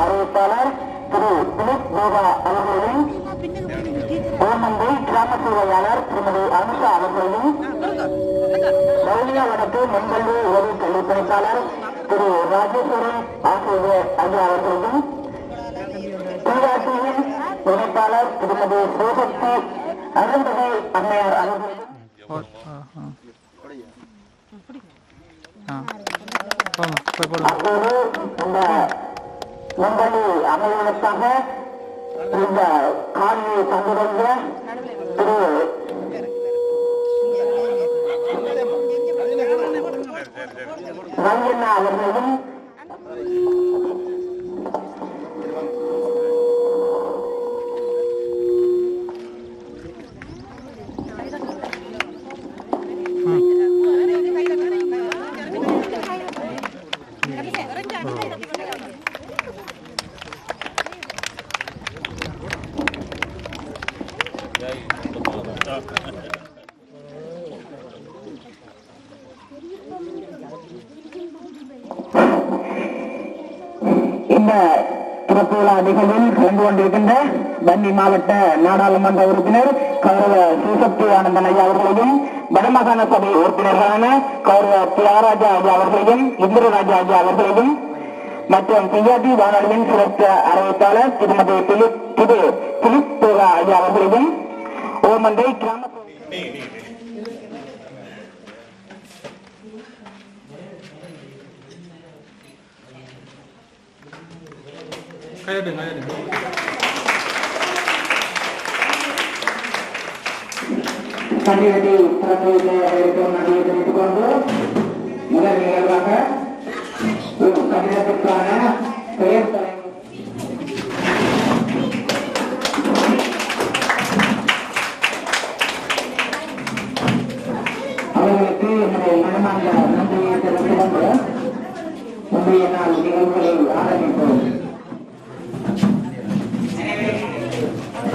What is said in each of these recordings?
அறிவிப்பாளர் திரு திலீப் தேவா அவர்களையும் ஓமந்தை கிராம சேவையாளர் திருமதி அனுஷா அவர்களையும் வவுனியா வடக்கு முன்கல்வி உதவி கல்வி பணிப்பாளர் திரு ராஜேஸ்வரன் ஆசிரியர் ஐயா அவர்களையும் டிஆர்டியின் இணைப்பாளர் திருமதி சிவசக்தி அருந்தகை அம்மையார் அவர்களையும் அப்போது இந்த முன்கல்வி அமைவதற்காக இந்த காணியை தந்துடைய திரு ரங்கண்ணா அவர்களையும் இந்த திறப்பு விழா நிகழ்வில் கலந்து கொண்டிருக்கின்ற வன்னி மாவட்ட நாடாளுமன்ற உறுப்பினர் கௌரவ சிவசக்தி ஆனந்தன் ஐயா அவர்களையும் வடமாகாண சபை உறுப்பினர்களான கௌரவ தியாகராஜா ஐயா அவர்களையும் இந்திரராஜா ஐயா அவர்களையும் மற்றும் பிஆர்டி வானொலியின் சிறப்பு அறிவிப்பாளர் திருமதி திலீப் தேவா ஐயா அவர்களையும் ஓமந்தை கிராம கண்டிப்பா நன்றியை தெரிவித்துக் கொண்டு முதல் நிகழ்வாக கடிதத்திற்கான பெயர் அவர்களுக்கு என்னுடைய மனமார்ந்த நன்றியை தெரிவித்துக் கொண்டு முந்தைய நாள் நிகழ்வுகளை ஆரம்பிப்போம்.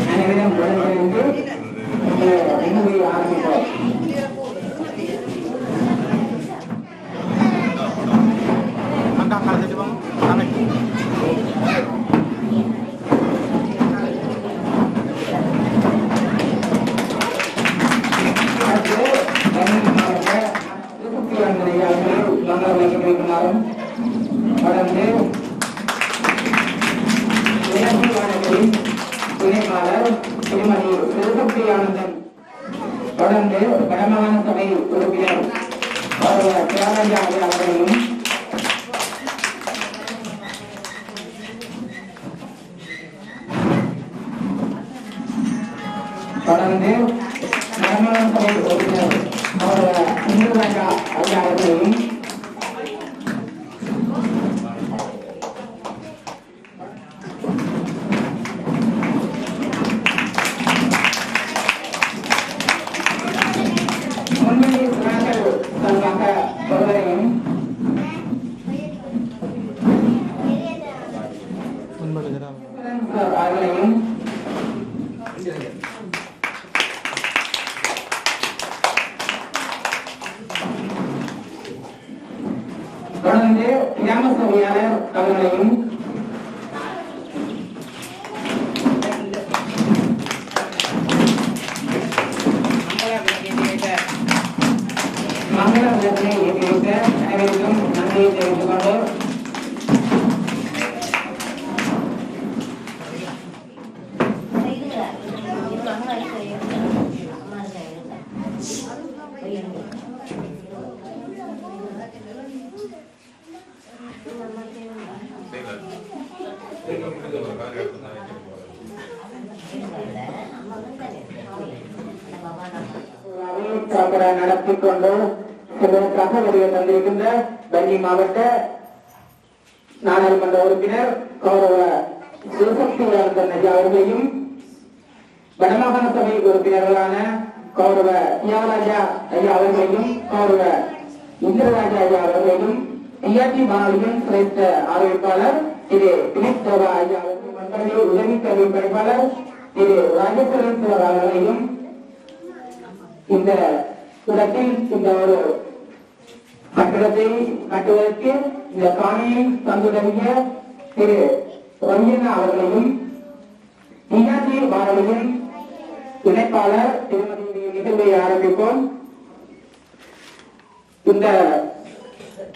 அனைவரும் உடனிருந்து நிகழ்வை ஆரம்பிப்போம். தொடர்ந்து துணைப்பாளர் திருமதி சிவசக்தி ஆனந்தன், தொடர்ந்து வடமாகாண சபை உறுப்பினர் தியாகராஜா அவர்களையும் தொடர்ந்து வடமாகாண சபை உறுப்பினர் இந்திரராஜா ஐயா அவர்களையும் தொடர்ந்து கிராம சபையாளர் அவர்களையும் மங்கள விளக்கினை ஏற்றி வைத்த அனைவருக்கும் நன்றியை தெரிவித்துக் கொண்டு நடத்திக் கொண்டு இதற்காக வருகை தந்திருக்கின்ற வன்னி மாவட்ட நாடாளுமன்ற உறுப்பினர் கௌரவ சிவசக்தி ஆனந்தன் ஐயா அவர்களையும் வடமாகாண சபை உறுப்பினர்களான கௌரவ தியாகராஜா ஐயா அவர்களையும் கௌரவ இந்திரராஜா ஐயா அவர்களையும் டிஆர்டி வானொலியின் சிறந்த அறிவிப்பாளர் திரு திலீப் தேவா ஐயா அவர்கள் உதவி கல்வி பணிப்பாளர் திரு ராஜேஸ்வரன் அவர்களையும் இந்த இடத்தில் இந்த ஒரு கட்டிடத்தை கட்டுவதற்கு இந்த காணியை தந்துடைய திரு ரவீனா அவர்களையும் நிகழ்ச்சி வானொலியின் இணைப்பாளர் திருமதி நிகழ்வை ஆரம்பிப்போம். இந்த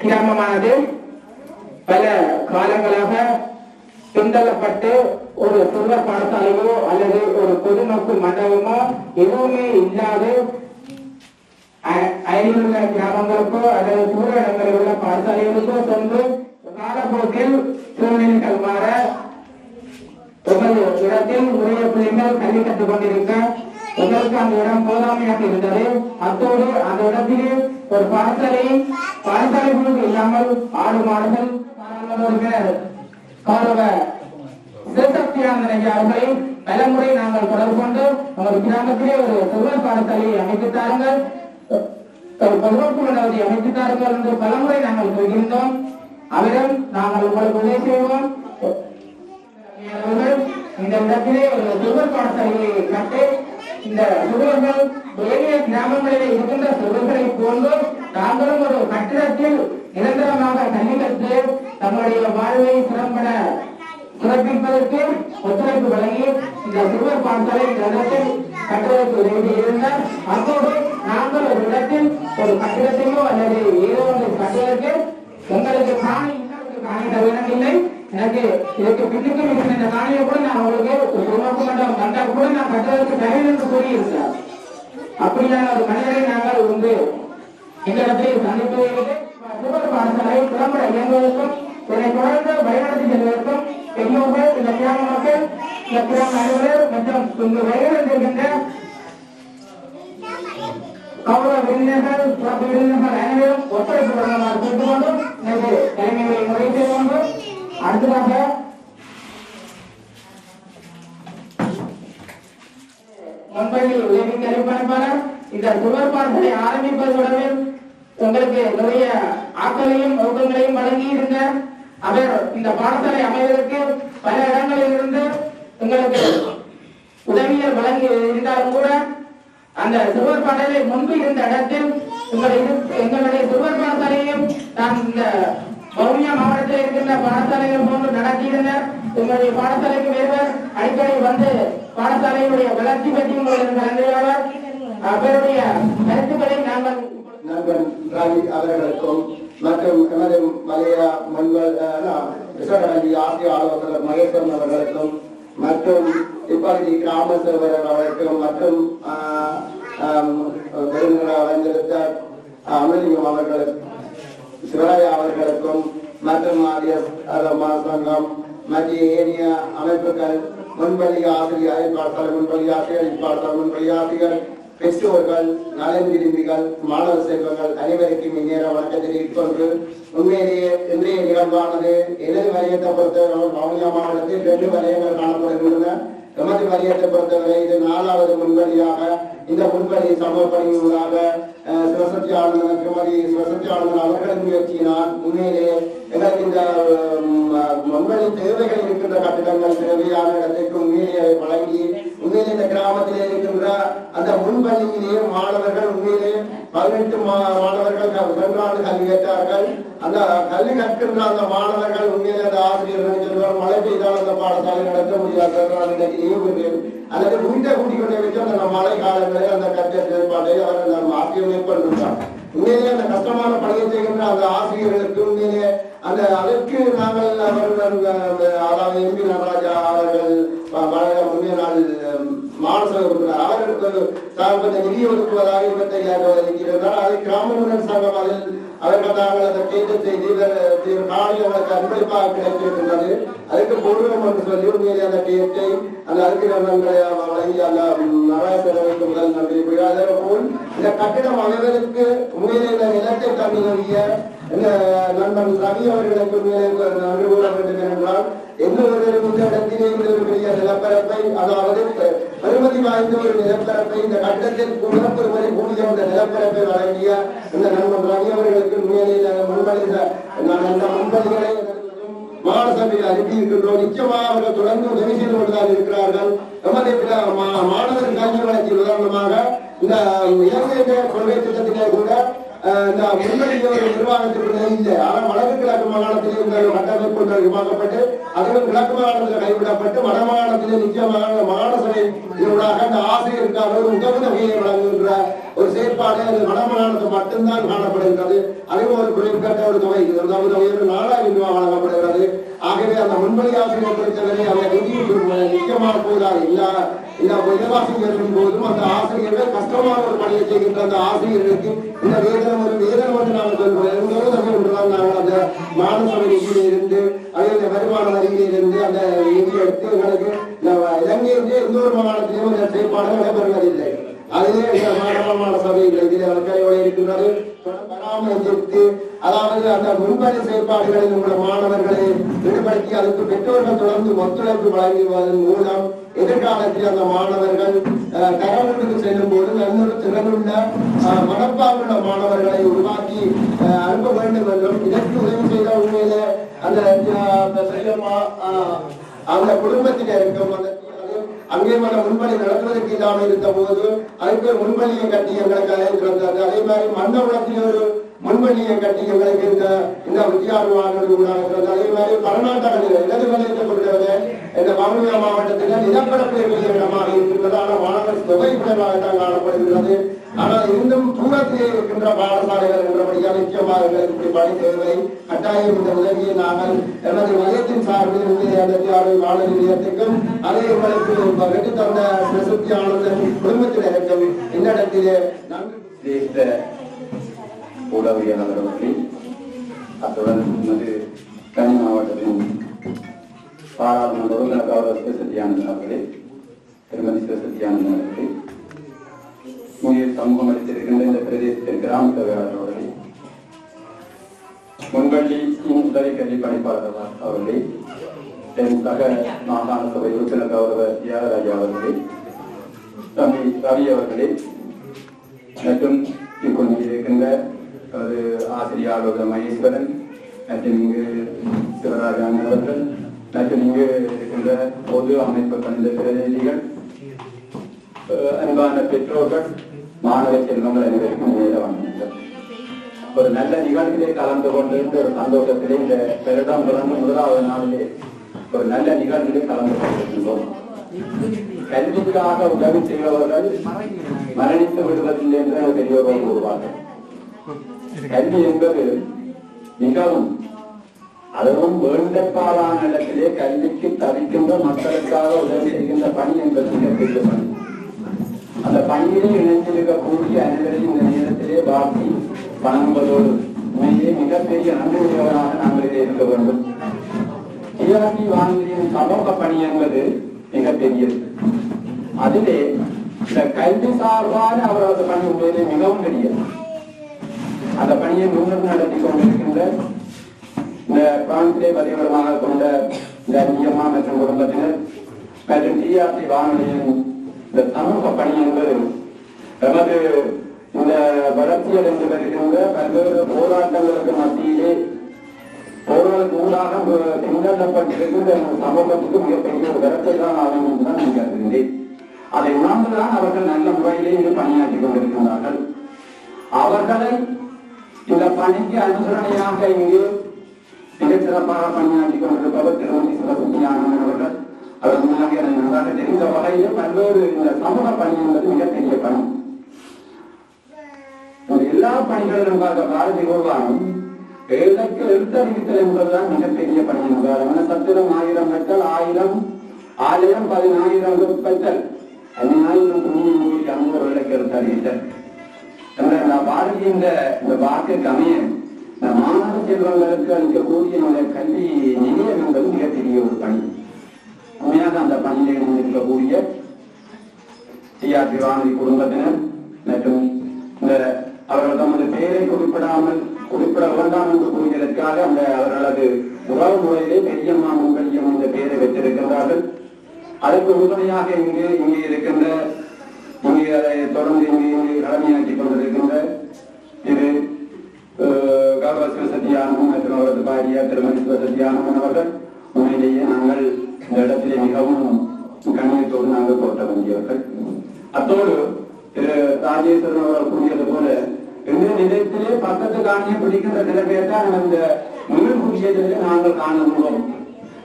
கிராமமானது பல காலங்களாக பின்தள்ளப்பட்டு ஒரு சிறுவர் பாடசாலையோ அல்லது ஒரு பொதுநோக்கு மண்டபமோ எதுவுமே இல்லாது அயலுள்ள கிராமங்களுக்கோ அல்லது தூர இடங்களில் உள்ள பாடசாலைகளுக்கோ சென்று காலப்போக்கில் சூழ்நிலைகள் மாற ஒவ்வொரு இடத்தில் உரிய பிள்ளைகள் கல்வி கற்றுக் கொண்டிருக்க எங்களுக்கு அந்த இடம் போதாமையாக இருந்தது. அத்தோடு அந்த இடத்திலே ஒரு பாடசாலை குழு இல்லாமல் ஆடு மாடுகள் கௌரவ சிவசக்தியானந்த அவர்களை பலமுறை நாங்கள் தொடர்பு கொண்டு நமது கிராமத்திலே ஒரு சிறுவர் பாடசாலையை அமைத்து தாருங்கள், ஒரு பொதுநோக்கு மண்டபத்தை அமைத்து தாருங்கள் என்று பலமுறை நாங்கள் சொல்கின்றோம். அவரும் நாங்கள் உங்களுக்கு உதவி செய்வோம். இந்த இடத்திலே ஒரு சிறுவர் பாடசாலையை கட்டு இந்த சிறுவர்கள் ஏனைய கிராமங்களில் இருக்கின்ற சிறுவர்களை போன்று நாங்களும் ஒரு கட்டிடத்தில் நிரந்தரமாக கல்வி கற்று தங்களுடைய வாழ்வை சிறம்பட சிறப்பிப்பதற்கு ஒத்துழைப்பு வழங்கி இந்த சிறுவர் பாடசாலை இந்த இடத்தில் கட்டுவதற்கு உதவி இருந்தார். அதோடு நாங்கள் ஒரு இடத்தில் ஒரு கட்டிடத்தையோ அல்லது ஏதோ ஒன்று கட்டுவதற்கு உங்களுக்கு காணி தர வேண்டில்லை. எனக்கு இதுக்கு பின்னுக்கு இந்த காணியை கூட நான் உங்களுக்கு உருவாக்க மாட்டோம் கண்டா கூட நான் கட்டுவதற்கு தரேன் என்று கூறியிருந்தார். அப்படியான ஒரு மனிதரை நாங்கள் வந்து இந்த இடத்தில் சந்தித்து சிறுவர் பாடசாலை திறம்பட இயங்குவதற்கும் இதனை தொடர்ந்து வழிநடத்தி செல்வதற்கும் பெரியோர்கள், இந்த கிராம மக்கள், இந்த கிராம அலுவலர் மற்றும் இங்கு வழிநடத்திருக்கின்ற கௌரவ விருந்தினர்கள், சிறப்பு விருந்தினர்கள் அனைவரும் ஒத்துழைப்பு வழங்குமாறு கேட்டுக்கொண்டும் எனக்கு தலைமையை முறை செய்து கொண்டு அடுத்ததாக முன்பள்ளி உதவி கல்விப்பணிப்பாளர் இந்த சிறுவர் பாடசாலை ஆரம்பிப்பதோடவே உங்களுக்கு நிறைய ஆக்களையும் ஊக்கங்களையும் வழங்கி இருந்த அவர் இந்த பாடசாலை அமைவதற்கு பல இடங்களில் இருந்து உங்களுக்கு உதவிகள் வழங்கி இருந்தாலும் கூட அந்த சிறுவர் பாடலை முன்பு இருந்த இடத்தில் எங்களுடைய சிறுவர் பாடசாலையையும் நான் இந்த வவுனியா மாவட்டத்தில் இருக்கின்ற பாடசாலைகள் போன்று நடத்தியிருந்தார். எங்களுடைய பாடசாலைக்கு வேறுவர் அடிக்கடி வந்து பாடசாலையுடைய வளர்ச்சி பற்றி உங்களுக்கு கலந்துள்ளவர். அவருடைய கருத்துக்களை நாங்கள் நண்பன் ரவி அவர்களுக்கும் மற்றும் எமது மலையா முன்வல் ஆசிய ஆலோசகர் மகேஸ்வரன் அவர்களுக்கும் மற்றும் இப்பகுதி கிராம சேவர் அவர்களுக்கும் மற்றும் விருந்தினர் வந்திருந்த அமலிங்கம் அவர்களுக்கும் சிவராயா அவர்களுக்கும் மற்றும் சங்கம் மத்திய ஏனைய அமைப்புகள், முன்பள்ளி ஆசிரியர் பாடசாலை, முன்பள்ளி ஆசிரியர் பாடசாலை, முன்பள்ளி ஆசிரியர், பெற்றோர்கள், நலன் விரும்பிகள், மாணவ செல்வங்கள் அனைவருக்கும் இந்நேரம் வணக்கத்தை கொண்டு உண்மையிலேயே இன்றைய நிகழ்வானது எனது வலயத்தை பொறுத்தவரை வவுனியா மாவட்டத்தில் 2 வலயங்கள் காணப்படுகின்றன. எமது வலயத்தை பொறுத்தவரை இது 4வது முன்பள்ளியாக இந்த முன்பள்ளி சமூக பணியூடாக சிவசக்தி ஆளுநர் திருமதி சிவசக்தி ஆளுநர் அவர்களின் முயற்சியினால் உண்மையிலேயே எங்களுக்கு இந்த முன்பள்ளி தேவைகள் இருக்கின்ற கட்டிடங்கள் தேவையான இடத்திற்கு உண்மையிலேயே வழங்கி உண்மையிலே இந்த கிராமத்திலே இருக்கின்ற அந்த முன்பள்ளியிலேயே மாணவர்கள் உண்மையிலே 18 மாணவர்கள் சென்றாண்டு கல்வி கேட்டார்கள். அந்த கல்வி கற்கின்ற அந்த மாணவர்கள் உண்மையிலே அந்த ஆசிரியர்கள் சொல்வார் மழை பெய்தால் அந்த பாடசாலை நடத்த முடியாது அல்லது வீட்டை கூட்டிக் கொண்டே வச்சு அந்த மழை காலங்களில் அந்த கற்ற செயல்பாட்டை அவர் ஆசிரியர் மேற்கொண்டிருந்தார். உண்மையிலே அந்த கஷ்டமான பணியை செய்கின்ற அந்த ஆசிரியர்களுக்கு உண்மையிலே அந்த அதற்கு நாங்கள் அதாவது எம்பி நடராஜா அவர்கள் முன்னே நாள் மாநசபை உறுப்பினர் அவர்களுக்கு சார்பு நிதி ஒதுக்குவதாக 25,000 இருக்கிறார். அதை கிராம முன்னர் சங்கம் அதில் அவர்கள் தாங்கள் அதை கேட்டு செய்து காணிகளுக்கு அன்பளிப்பாக கிடைத்திருக்கின்றது. அதுக்கு பொருளும் என்று சொல்லி உண்மையிலே அந்த கேட்டை அந்த அறிஞர்களை வழங்கி அந்த நராசரவைக்கு முதல் நன்றி. அதே போல் இந்த கட்டிடம் அமைவதற்கு உண்மையிலே இந்த நிலத்தை தன்னுடைய நண்பன் ரவி அவர்களுக்கு நன்றி கூற வேண்டும் என்றால் எந்த ஒரு இடத்திலே இந்த ஒரு பெரிய நிலப்பரப்பை அதாவது பெருமதி வாய்ந்த ஒரு நிலப்பரப்பை இந்த கட்டத்தில் குணப்பெருமதி கூடிய இந்த நிலப்பரப்பை வழங்கிய இந்த நண்பன் ரவி அவர்களுக்கு உண்மையிலே முன்பதிகளை மாநசபையில் அனுப்பி இருக்கின்றோம். நிச்சயமாக அவர்கள் தொடர்ந்து உதவி செய்து கொண்டுதான் இருக்கிறார்கள். நமது மாணவர் கல்வி வளர்ச்சி உதாரணமாக இந்த இலங்கை கொள்கை திட்டத்திலே கூட முன்னணி ஒரு நிர்வாகத்திற்கு இல்லை. ஆனால் வடக்கு கிழக்கு மாகாணத்திலே இந்த கட்டமைப்பு உருவாக்கப்பட்டு அதுவும் கிழக்கு மாகாணத்தில் கைவிடப்பட்டு வட மாகாணத்திலே நிச்சயமாக மாகாண சபை இதனூடாக அந்த ஆசிரியருக்கான ஒரு உதவித்தொகையை வழங்குகின்ற ஒரு செயற்பாடு அது வட மாகாணத்தில் மட்டும்தான் காணப்படுகிறது. அதுவும் ஒரு குறிப்பிட்ட ஒரு தொகை உதவித்தொகை ஒரு 4000 ரூபாய் வழங்கப்படுகிறது. ஆகவே அந்த முன்பணி ஆசிரியர் பொறுத்தவரை அந்த நிதி நிச்சயமாக போதாது. இந்த விதவாசி ஏற்படும் போதும் அந்த ஆசிரியர்கள் கஷ்டமான ஒரு பணியை செய்கின்ற அந்த ஆசிரியர்களுக்கு இந்த வேதனம் வந்து நாங்கள் சொல்றோம். நாங்கள் அந்த மாணவ நிதியில இருந்து அதே வருமான வரியில இருந்து அந்த நிதி எடுத்து எங்களுக்கு இலங்கையிலே எந்த ஒரு மாகாணத்திலும் இந்த செயற்பாடு நடைபெறுவதில்லை. அதுவே மாணவ சபைகள் இதில் அக்கறையோடு இருக்கின்றது. பராமரித்து அதாவது அந்த முன்பணி செயற்பாடுகளில் உள்ள மாணவர்களை ஈடுபடுத்தி அதுக்கு பெற்றோர்கள் தொடர்ந்து ஒத்துழைப்பு வழங்குவதன் மூலம் எதிர்காலத்தில் அந்த மாணவர்கள் தரவுக்கு செல்லும் போது நல்ல திறனுள்ள மனப்பாங்குள்ள மாணவர்களை உருவாக்கி அனுப்ப வேண்டும் என்றும் இதற்கு உதவி செய்த உண்மையில அந்த குடும்பத்தில் இருக்கும் அங்கே முன்பணி நடத்துவதற்கு இல்லாமல் இருந்த போது அதுக்கு முன்பணியை கட்டி எங்களுக்கு அழைத்திருந்தது. அதே மாதிரி மண்டபத்தில் ஒரு முன்பணியை கட்டி எங்களுக்கு இந்த வித்தியாசமானது உண்டாகிறது. அதே மாதிரி கர்நாடக இடது நிலையத்தை பொறுத்தவரை இந்த வவுனியா மாவட்டத்தில் நிலப்பரப்பு இடமாக இருக்கின்றது. ஆனால் மாணவர் தொகை குறைவாகத்தான் காணப்படுகிறது. ஆனால் இன்னும் தூரத்திலே இருக்கின்ற பாடசாலைகள் என்றபடியால் நிச்சயமாக எங்களுக்கு பணி தேவை. கட்டாயம் இந்த உதவியை நாங்கள் எனது மையத்தின் சார்பில் அந்த வானொலி நிலையத்துக்கும் அதே எங்களுக்கு வெற்றி தந்த பிரசித்தி ஆனந்தன் குடும்பத்தில் இருக்கும் இந்த இடத்திலே உளவியலாளர்களே, அத்துடன் கனி மாவட்டத்தின் பாராளுமன்ற உறுப்பினர் கௌரவ சிவசக்தியானந்தன் அவர்களே, திருமதி சிவசக்தியானந்தன் அவர்களே, உயிர் சமூகம் அளித்திருக்கின்ற இந்த பிரதேசத்தின் கிராம சபையாளர் அவர்களே, முன்பள்ளி உதவி கல்வி பணிப்பாளர் அவர்களே, என் சக மாகாண சபை உறுப்பினர் கௌரவ தியாகராஜா அவர்களே, தம்பி ரவி அவர்களே, மற்றும் இப்பொழுது இருக்கின்ற ஆசிரியர் ஆலோசனை மகேஸ்வரன் மற்றும் இங்கு சிவராஜன் அவர்கள் மற்றும் இங்கு இருக்கின்ற பொது அமைப்பு கணித பிரதிநிதிகள், அன்பான பெற்றோர்கள், மாணவ செல்வங்கள் அனைவருக்கும் வணங்குங்கள். ஒரு நல்ல நிகழ்ச்சியிலே கலந்து கொண்டிருந்த ஒரு சந்தோஷத்திலே இந்த பெருடம் பிறந்த முதலாவது நாளிலே ஒரு நல்ல நிகழ்ச்சியிலே கலந்து கொண்டிருக்கின்றோம். கல்விக்காக உதவி செய்பவர்கள் மரணித்து விடுவதில்லை என்று பெரியவர்கள் கூறுவார்கள். கல்வி என்பது மிகவும் அதுவும் வேண்டப்பாடான இடத்திலே கல்விக்கு தவிக்கின்ற மக்களுக்காக உதவி செய்கின்ற பணி என்பது மிகப்பெரிய பணி. அந்த பணியிலே இணைந்திருக்கக்கூடிய அனைவரையும் இந்த நேரத்திலே வாக்கி வணங்குவதோடு உண்மையிலே மிகப்பெரிய நன்றியுடையவராக நாங்கள் இருக்க வேண்டும். டிஆர்டி வானொலியின் சமூக பணி என்பது மிகப்பெரியது. அதிலே இந்த கல்வி சார்பான அவரது பணி உண்மையிலே மிகவும் பெரியது. அந்த பணியை முன்னிட்டு நடத்தி கொண்டிருக்கின்ற இந்த பிரான்சிலே பதிவிடமாக கொண்ட இந்த அம்மா மற்றும் குடும்பத்தினர் மற்றும் டிஆர்டி வானொலியின் இந்த சமூக பணி என்பது நமது இந்த வளர்ச்சியில் என்று வருகின்ற பல்வேறு போராட்டங்களுக்கு மத்தியிலே போராட்டங்களுக்கு ஊடாக பின்னப்பட்டிருக்கின்ற சமூகத்துக்கு மிகப்பெரிய ஒரு கருத்தை தான் ஆகும் என்றுதான் நான் கருதுகின்றேன். அதை உணர்ந்துதான் அவர்கள் நல்ல முறையிலே இங்கு பணியாற்றி கொண்டிருக்கின்றார்கள். அவர்களை இந்த பணிக்கு அனுசரணையாக இங்கு மிக சிறப்பாக பணியாற்றி கொண்டிருப்பவர் திருமதி சிவசக்தியானந்தன் அவர்கள். அவர் முன்னாடி நன்றாக தெரிந்த வகையில் பல்வேறு இந்த சமூக பணி என்பது மிகப்பெரிய பணி. எல்லா பணிகளிலும் பாரதி கூறுவாரும் எழுதற்கு எழுத்தறிவித்தல் என்பதுதான் மிகப்பெரிய பணி என்பார். சத்திரம் 1000 பெற்றல் 1000 ஆலயம் 10000 பெற்றல் 5000 புண்ணியம் கூடி 500 விளக்கு எழுத்தறிவித்தல் என்ற பாரதி இந்த வாக்கு கமைய இந்த மாணவ செல்வங்களுக்கு அளிக்கக்கூடிய இந்த கல்வி நிலையம் என்பது மிகப்பெரிய ஒரு பணி. உண்மையாக அந்த பணியில் இருக்கக்கூடிய டிஆர்டி வானொலி குடும்பத்தினர் மற்றும் இந்த அவர்கள் தமது பெயரை குறிப்பிட வேண்டாம் என்று கூறியதற்காக அந்த அவர்களது உறவு முறையிலே பெரியம்மா முன்பள்ளியம் இந்த பெயரை பெற்றிருக்கின்றார்கள். அதற்கு உறுதுணையாக இங்கே இருக்கின்ற இங்கே அதை தொடர்ந்து இங்கே கடமையாற்றி கொண்டிருக்கின்ற இது கௌரவ சிவசக்தியானவன் மற்றும் அவரது பாரியார் திருமதி சிவசக்தியானவன் அவர்கள் உண்மையிலேயே நாங்கள் இந்த இடத்திலே மிகவும் கண்ணியத்தோடு நாங்கள் போட்ட வேண்டியவர்கள். அத்தோடு திரு ராஜேஸ்வரன் அவர்கள் கூறியது போல இந்த நிலையத்திலே பக்கத்து காணியை பிடிக்கின்ற சில பேர் தான் இந்த முழு விஷயத்திலே நாங்கள் காணுகிறோம்.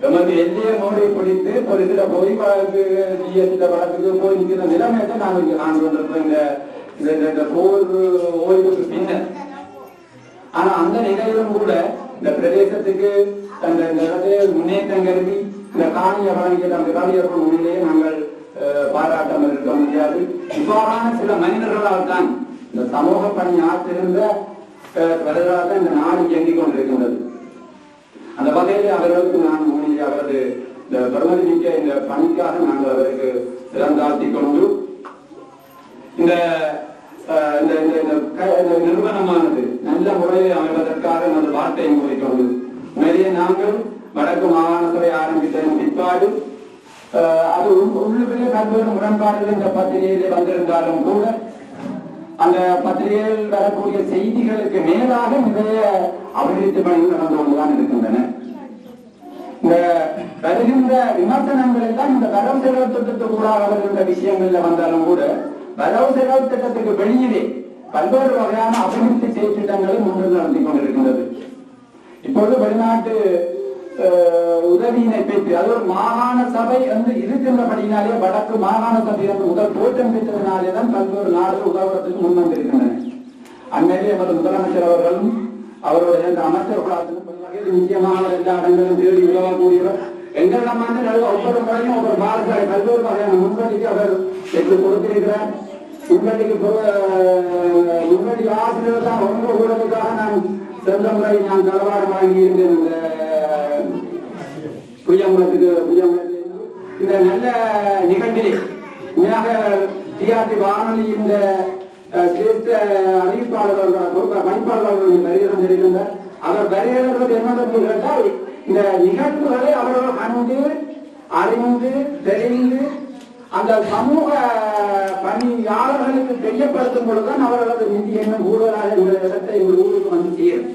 நமது எல்லையை மோடி பிடித்து ஒரு சில போய் வழக்குக்கு போய் நிற்கிற நிலைமை தான் நாங்கள் இங்கே காண்டு கொண்டிருக்கோம் இந்த போர் ஓய்வுக்கு பின்னர். ஆனா அந்த நிலையிலும் கூட இந்த பிரதேசத்துக்கு அந்த இடத்தை முன்னேற்றம் கருதி இந்த காணியை வழங்கிய அந்த காணியர்கள் முன்னிலேயே நாங்கள் பாராட்டாமல் இருக்க முடியாது. இவ்வாறான சில மனிதர்களால் தான் இந்த சமூக பணி ஆற்றிருந்த பிறராக இந்த நாடு இயங்கிக் கொண்டிருக்கின்றது. அந்த வகையில் அவர்களுக்கு நான் அவரது இந்த பெருமதி மிக்க இந்த பணிக்காக நாங்கள் அவருக்கு சிறந்தாழ்த்தி கொண்டு இந்த நிறுவனமானது நல்ல முறையில் அமைவதற்காக நமது வார்த்தையை கூறிக்கொண்டு நிறைய நாங்கள் வடக்கு மாகாண சபை ஆரம்பித்ததன் பிற்பாடு அது உள்ளுக்குள்ளே பல்வேறு முரண்பாடுகள் இந்த பத்திரிகையிலே வந்திருந்தாலும் கூட அந்த பத்திரிகையில் வரக்கூடிய செய்திகளுக்கு மேலாக நிறைய அபிவிருத்தி பணிகள் நடந்து கொண்டுதான் இருக்கின்றன. இந்த வருகின்ற விமர்சனங்கள் எல்லாம் இந்த வரவு செலவு திட்டத்துக்கூடாக வருகின்ற விஷயங்கள்ல வந்தாலும் கூட வரவு செலவு திட்டத்துக்கு வெளியிலே பல்வேறு வகையான அபிவிருத்தி செயற்திட்டங்களும் முன்பு நடத்தி கொண்டிருக்கின்றது. இப்பொழுது வெளிநாட்டு உதவியினை பெற்று அது ஒரு மாகாண சபை என்று இருக்கின்றபடியினாலே வடக்கு மாகாண சபை என்று முதல் தோற்றம் பெற்றதினாலே தான் பல்வேறு நாடுகள் உதவுவதற்கு முன் வந்திருக்கின்றன. அந்நிலையில் எமது முதலமைச்சர் அவர்களும் அவருடைய அமைச்சர்களாக நிச்சயமாக எல்லா இடங்களும் தேடி உதவக்கூடியவர். எங்களிடமான ஒவ்வொரு முறையும் ஒவ்வொரு மாதங்களை பல்வேறு வகையான முன்வடிக்கு அவர் பெற்று கொடுத்திருக்கிறார். முன்வடி ஆசிரியர் தான் ஒன்று கூடுவதற்காக நான் சென்ற முறை நான் களவாடு வாங்கியிருந்தேன். இந்த புயமலத்துக்கு இந்த நல்ல நிகழ்ச்சியை உண்மையாக டிஆர்டி வானொலி இந்த சிரேஷ்ட அறிவிப்பாளர்கள் பணிப்பாளர்கள் வருகிறது தெரிவிக்கின்றார். அவர் வருகிறது என்ன கேட்டால் இந்த நிகழ்வுகளை அவர்கள் கண்டு அறிந்து தெரிந்து அந்த சமூக பணியாளர்களுக்கு தெரியப்படுத்தும் பொழுதுதான் அவர்களது நிதி என்ன கூடுதலாக இந்த இடத்தை ஒரு ஊருக்கு வந்து சேரும்.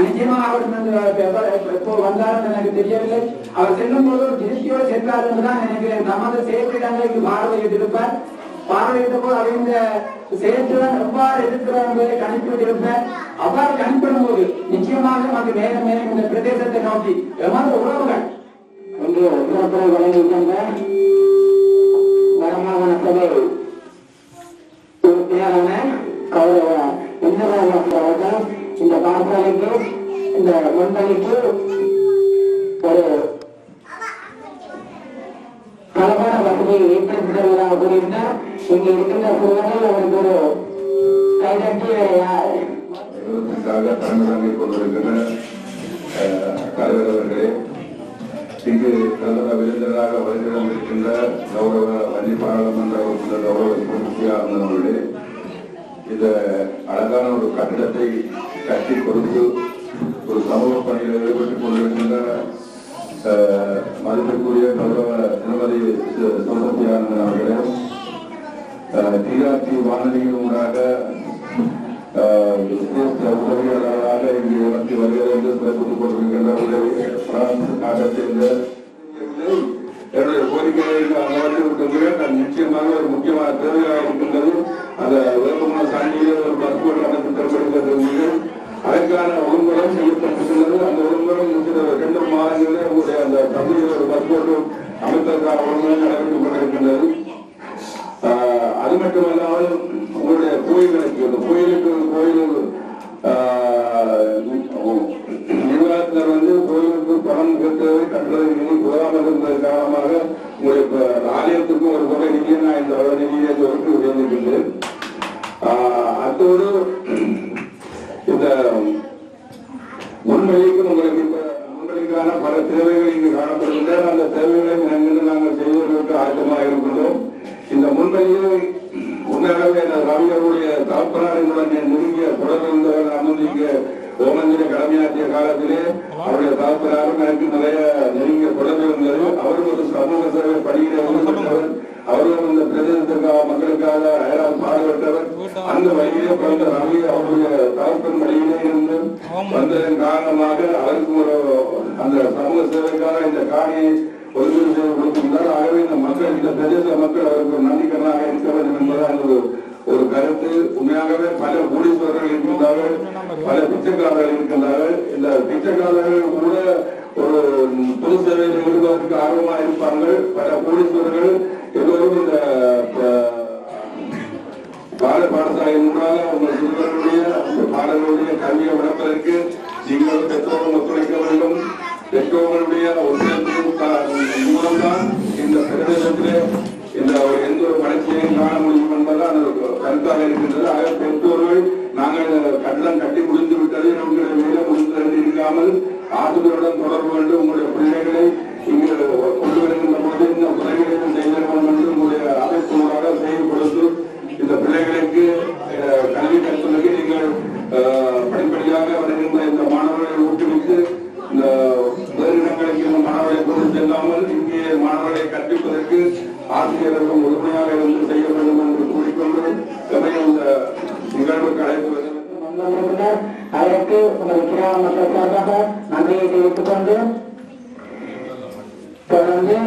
நிச்சயமாக அவர் எப்போ வந்தாலும் எனக்கு தெரியவில்லை. அவர் செல்லும் போது ஒரு திருப்தியோடு சென்றார் என்றுதான் நினைக்கிறேன். நமது செயற்திட்டங்களுக்கு பார்வையிட்டிருப்பார். பார்வையிட்ட போது அவர் இந்த செயற்திறன் எவ்வாறு இருக்கிறார் என்பதை கணிப்பிட்டிருப்பார். அவ்வாறு கணிப்பிடும் போது நிச்சயமாக நமக்கு மேலும் மேலும் இந்த பிரதேசத்தை நோக்கி எவ்வாறு உறவுகள் ஒன்று சிறப்புரை வழங்கியிருக்கின்ற வடமாகாண சபை உறுப்பினரான கௌரவ அவர்கள் இந்த பாடசாலைக்கு இந்த முன்பளிக்கு ஒரு பலமான வசதியை ஏற்படுத்தி தருவதாக கூறியிருந்தார். இங்கு இருக்கின்ற சூழலில் அவருக்கு ஒரு கைதட்டியாக தலைமையில் கொண்டிருக்கின்ற தலைவர் அவர்களே, இங்கு பிரதம விருந்தினராக வருகின்ற கௌரவ வன்னி பாராளுமன்ற உறுப்பினர் கௌரவ அவர்களே, இந்த அழகான ஒரு கட்டிடத்தை கட்டி கொடுத்து ஒரு சமூக பணியில் ஈடுபட்டுக் கொண்டிருக்கின்ற மதிப்பிற்குரிய கௌரவ திருமதி சோசத்தியானந்தன் அவர்களே, டிஆர்டி வானொலியின் ஊடாக உதவியாளராக இங்கு வந்து வருகிறது என்று சிறப்பித்துக் கொண்டிருக்கின்ற உதவியாக சேர்ந்த என்னுடைய கோரிக்கைகளுக்கு அந்த வந்திருக்கின்றேன். நான் நிச்சயமாக ஒரு முக்கியமான தேவையாக இருக்கின்றது. அந்த வேப்பமான சாண்டியில் ஒரு பஸ் போர்டு அமைப்பு திறப்படுகிறது. அதற்கான ஒழுங்குகளும் செய்யப்பட்டிருக்கின்றது. அந்த ஒழுங்குகளும் 2 மாதங்களிலே உங்களுடைய அந்த பகுதியில் ஒரு பஸ் போர்டு அமைப்பதற்கான ஒழுங்குகள் நடைபெற்றுக் கொண்டிருக்கின்றது. அது மட்டுமல்லாமல் உங்களுடைய கோயில்களுக்கு இந்த கோயிலுக்கு நிர்வாகத்தினர் வந்து கோயிலுக்கு பணம் பெற்றதை கட்டுறதை நிதி போதாமல் இருந்தது காரணமாக உங்களுடைய ஆலயத்திற்கும் ஒரு தொகை நிதியை நான் இந்த நிதியை சொல்லிட்டு உயர்ந்திருக்கின்றேன். அத்தோடு இந்த முன்வழிக்கும் உங்களுக்கு முன்வழிக்கான பல தேவைகள் இங்கு காணப்படுகின்றன. அந்த தேவைகளை நாங்கள் செய்வதற்கு ஆயத்தமாக இருக்கின்றோம். இந்த முன்வழியை உண்மையாகவே ரவியருடைய தகப்பனாருடன் நெருங்கிய தொடர்பு இருந்தவர் அமர்ந்திக்க ஓமந்திர கடமையாற்றிய காலத்திலே அவருடைய தகப்பனாரும் எனக்கு நிறைய நெருங்கிய தொடர்பு இருந்தது. அவரும் ஒரு சமூக சேவை பணியிலே ஈடுபட்டவர். அவரும் இந்த பிரதேசத்திற்காக மக்களுக்காக அயரால் பாடுபட்டவர். அந்த வழியிலே பிறந்த ரவி அவருடைய தகப்பன் வழியிலே இருந்து வந்ததன் காரணமாக அவருக்கு ஒரு அந்த சமூக சேவைக்காக இந்த காணியை ஒதுக்கீடு செய்து கொடுத்திருந்தார். ஆகவே இந்த மக்கள் இந்த பிரதேச மக்கள் அவருக்கு நன்றிக்கனாக இருக்க வேண்டும் என்பதால் ஒரு ஒரு கருத்து. உண்மையாகவே பல கோடீஸ்வரர்கள் இருக்கின்றார்கள், பல பிச்சைக்காரர்கள் இருக்கின்றார்கள். இந்த பிச்சைக்காரர்கள் கூட ஒரு பொது சேவையில் ஈடுபடுவதற்கு ஆர்வமாக இருப்பார்கள். பல கோடீஸ்வரர்கள் எல்லோரும் இந்த பாடசாலையின் மூலமாக உங்கள் சிறுவர்களுடைய பாடல்களுடைய கல்வியை வளர்ப்பதற்கு நீங்கள் பெற்றோரும் ஒத்துழைக்க வேண்டும். பெற்றோர்களுடைய ஒத்துழைப்பின் மூலம்தான் இந்த பிரதேசத்திலே இந்த எந்த ஒரு வளர்ச்சியையும் காண முடியும் என்பதால் கருத்தாக இருக்கின்றது. ஆக பெற்றோர்கள் நாங்கள் கட்டணம் கட்டி முடிந்து விட்டது, நம்முடைய வேலை முடிந்தது இருக்காமல் ஆசிரியருடன் தொடர்பு கொண்டு உங்களுடைய பிள்ளைகளை இங்கு கொண்டு வருகின்ற போது இந்த உதவிகளையும் செய்ய வேண்டும் என்று உங்களுடைய அமைச்சராக செய்து கொடுத்து இந்த பிள்ளைகளுக்கு கல்வி கற்பதற்கு நீங்கள் படிப்படியாக வருகின்ற இந்த மாணவர்களை ஊக்குவித்து இந்த வேறு இடங்களுக்கு இந்த மாணவர்களை கொண்டு செல்லாமல் இங்கே மாணவர்களை கற்பிப்பதற்கு ஆசிரியர்களும் உறுதுணையாக இருந்து செய்ய வேண்டும் என்று கூறிக்கொண்டு இந்த நிகழ்வுக்கு அழைப்பு அதற்கு உங்கள் கிராம மக்கள் சார்பாக நன்றியை தெரிவித்துக் கொண்டு தொடர்ந்து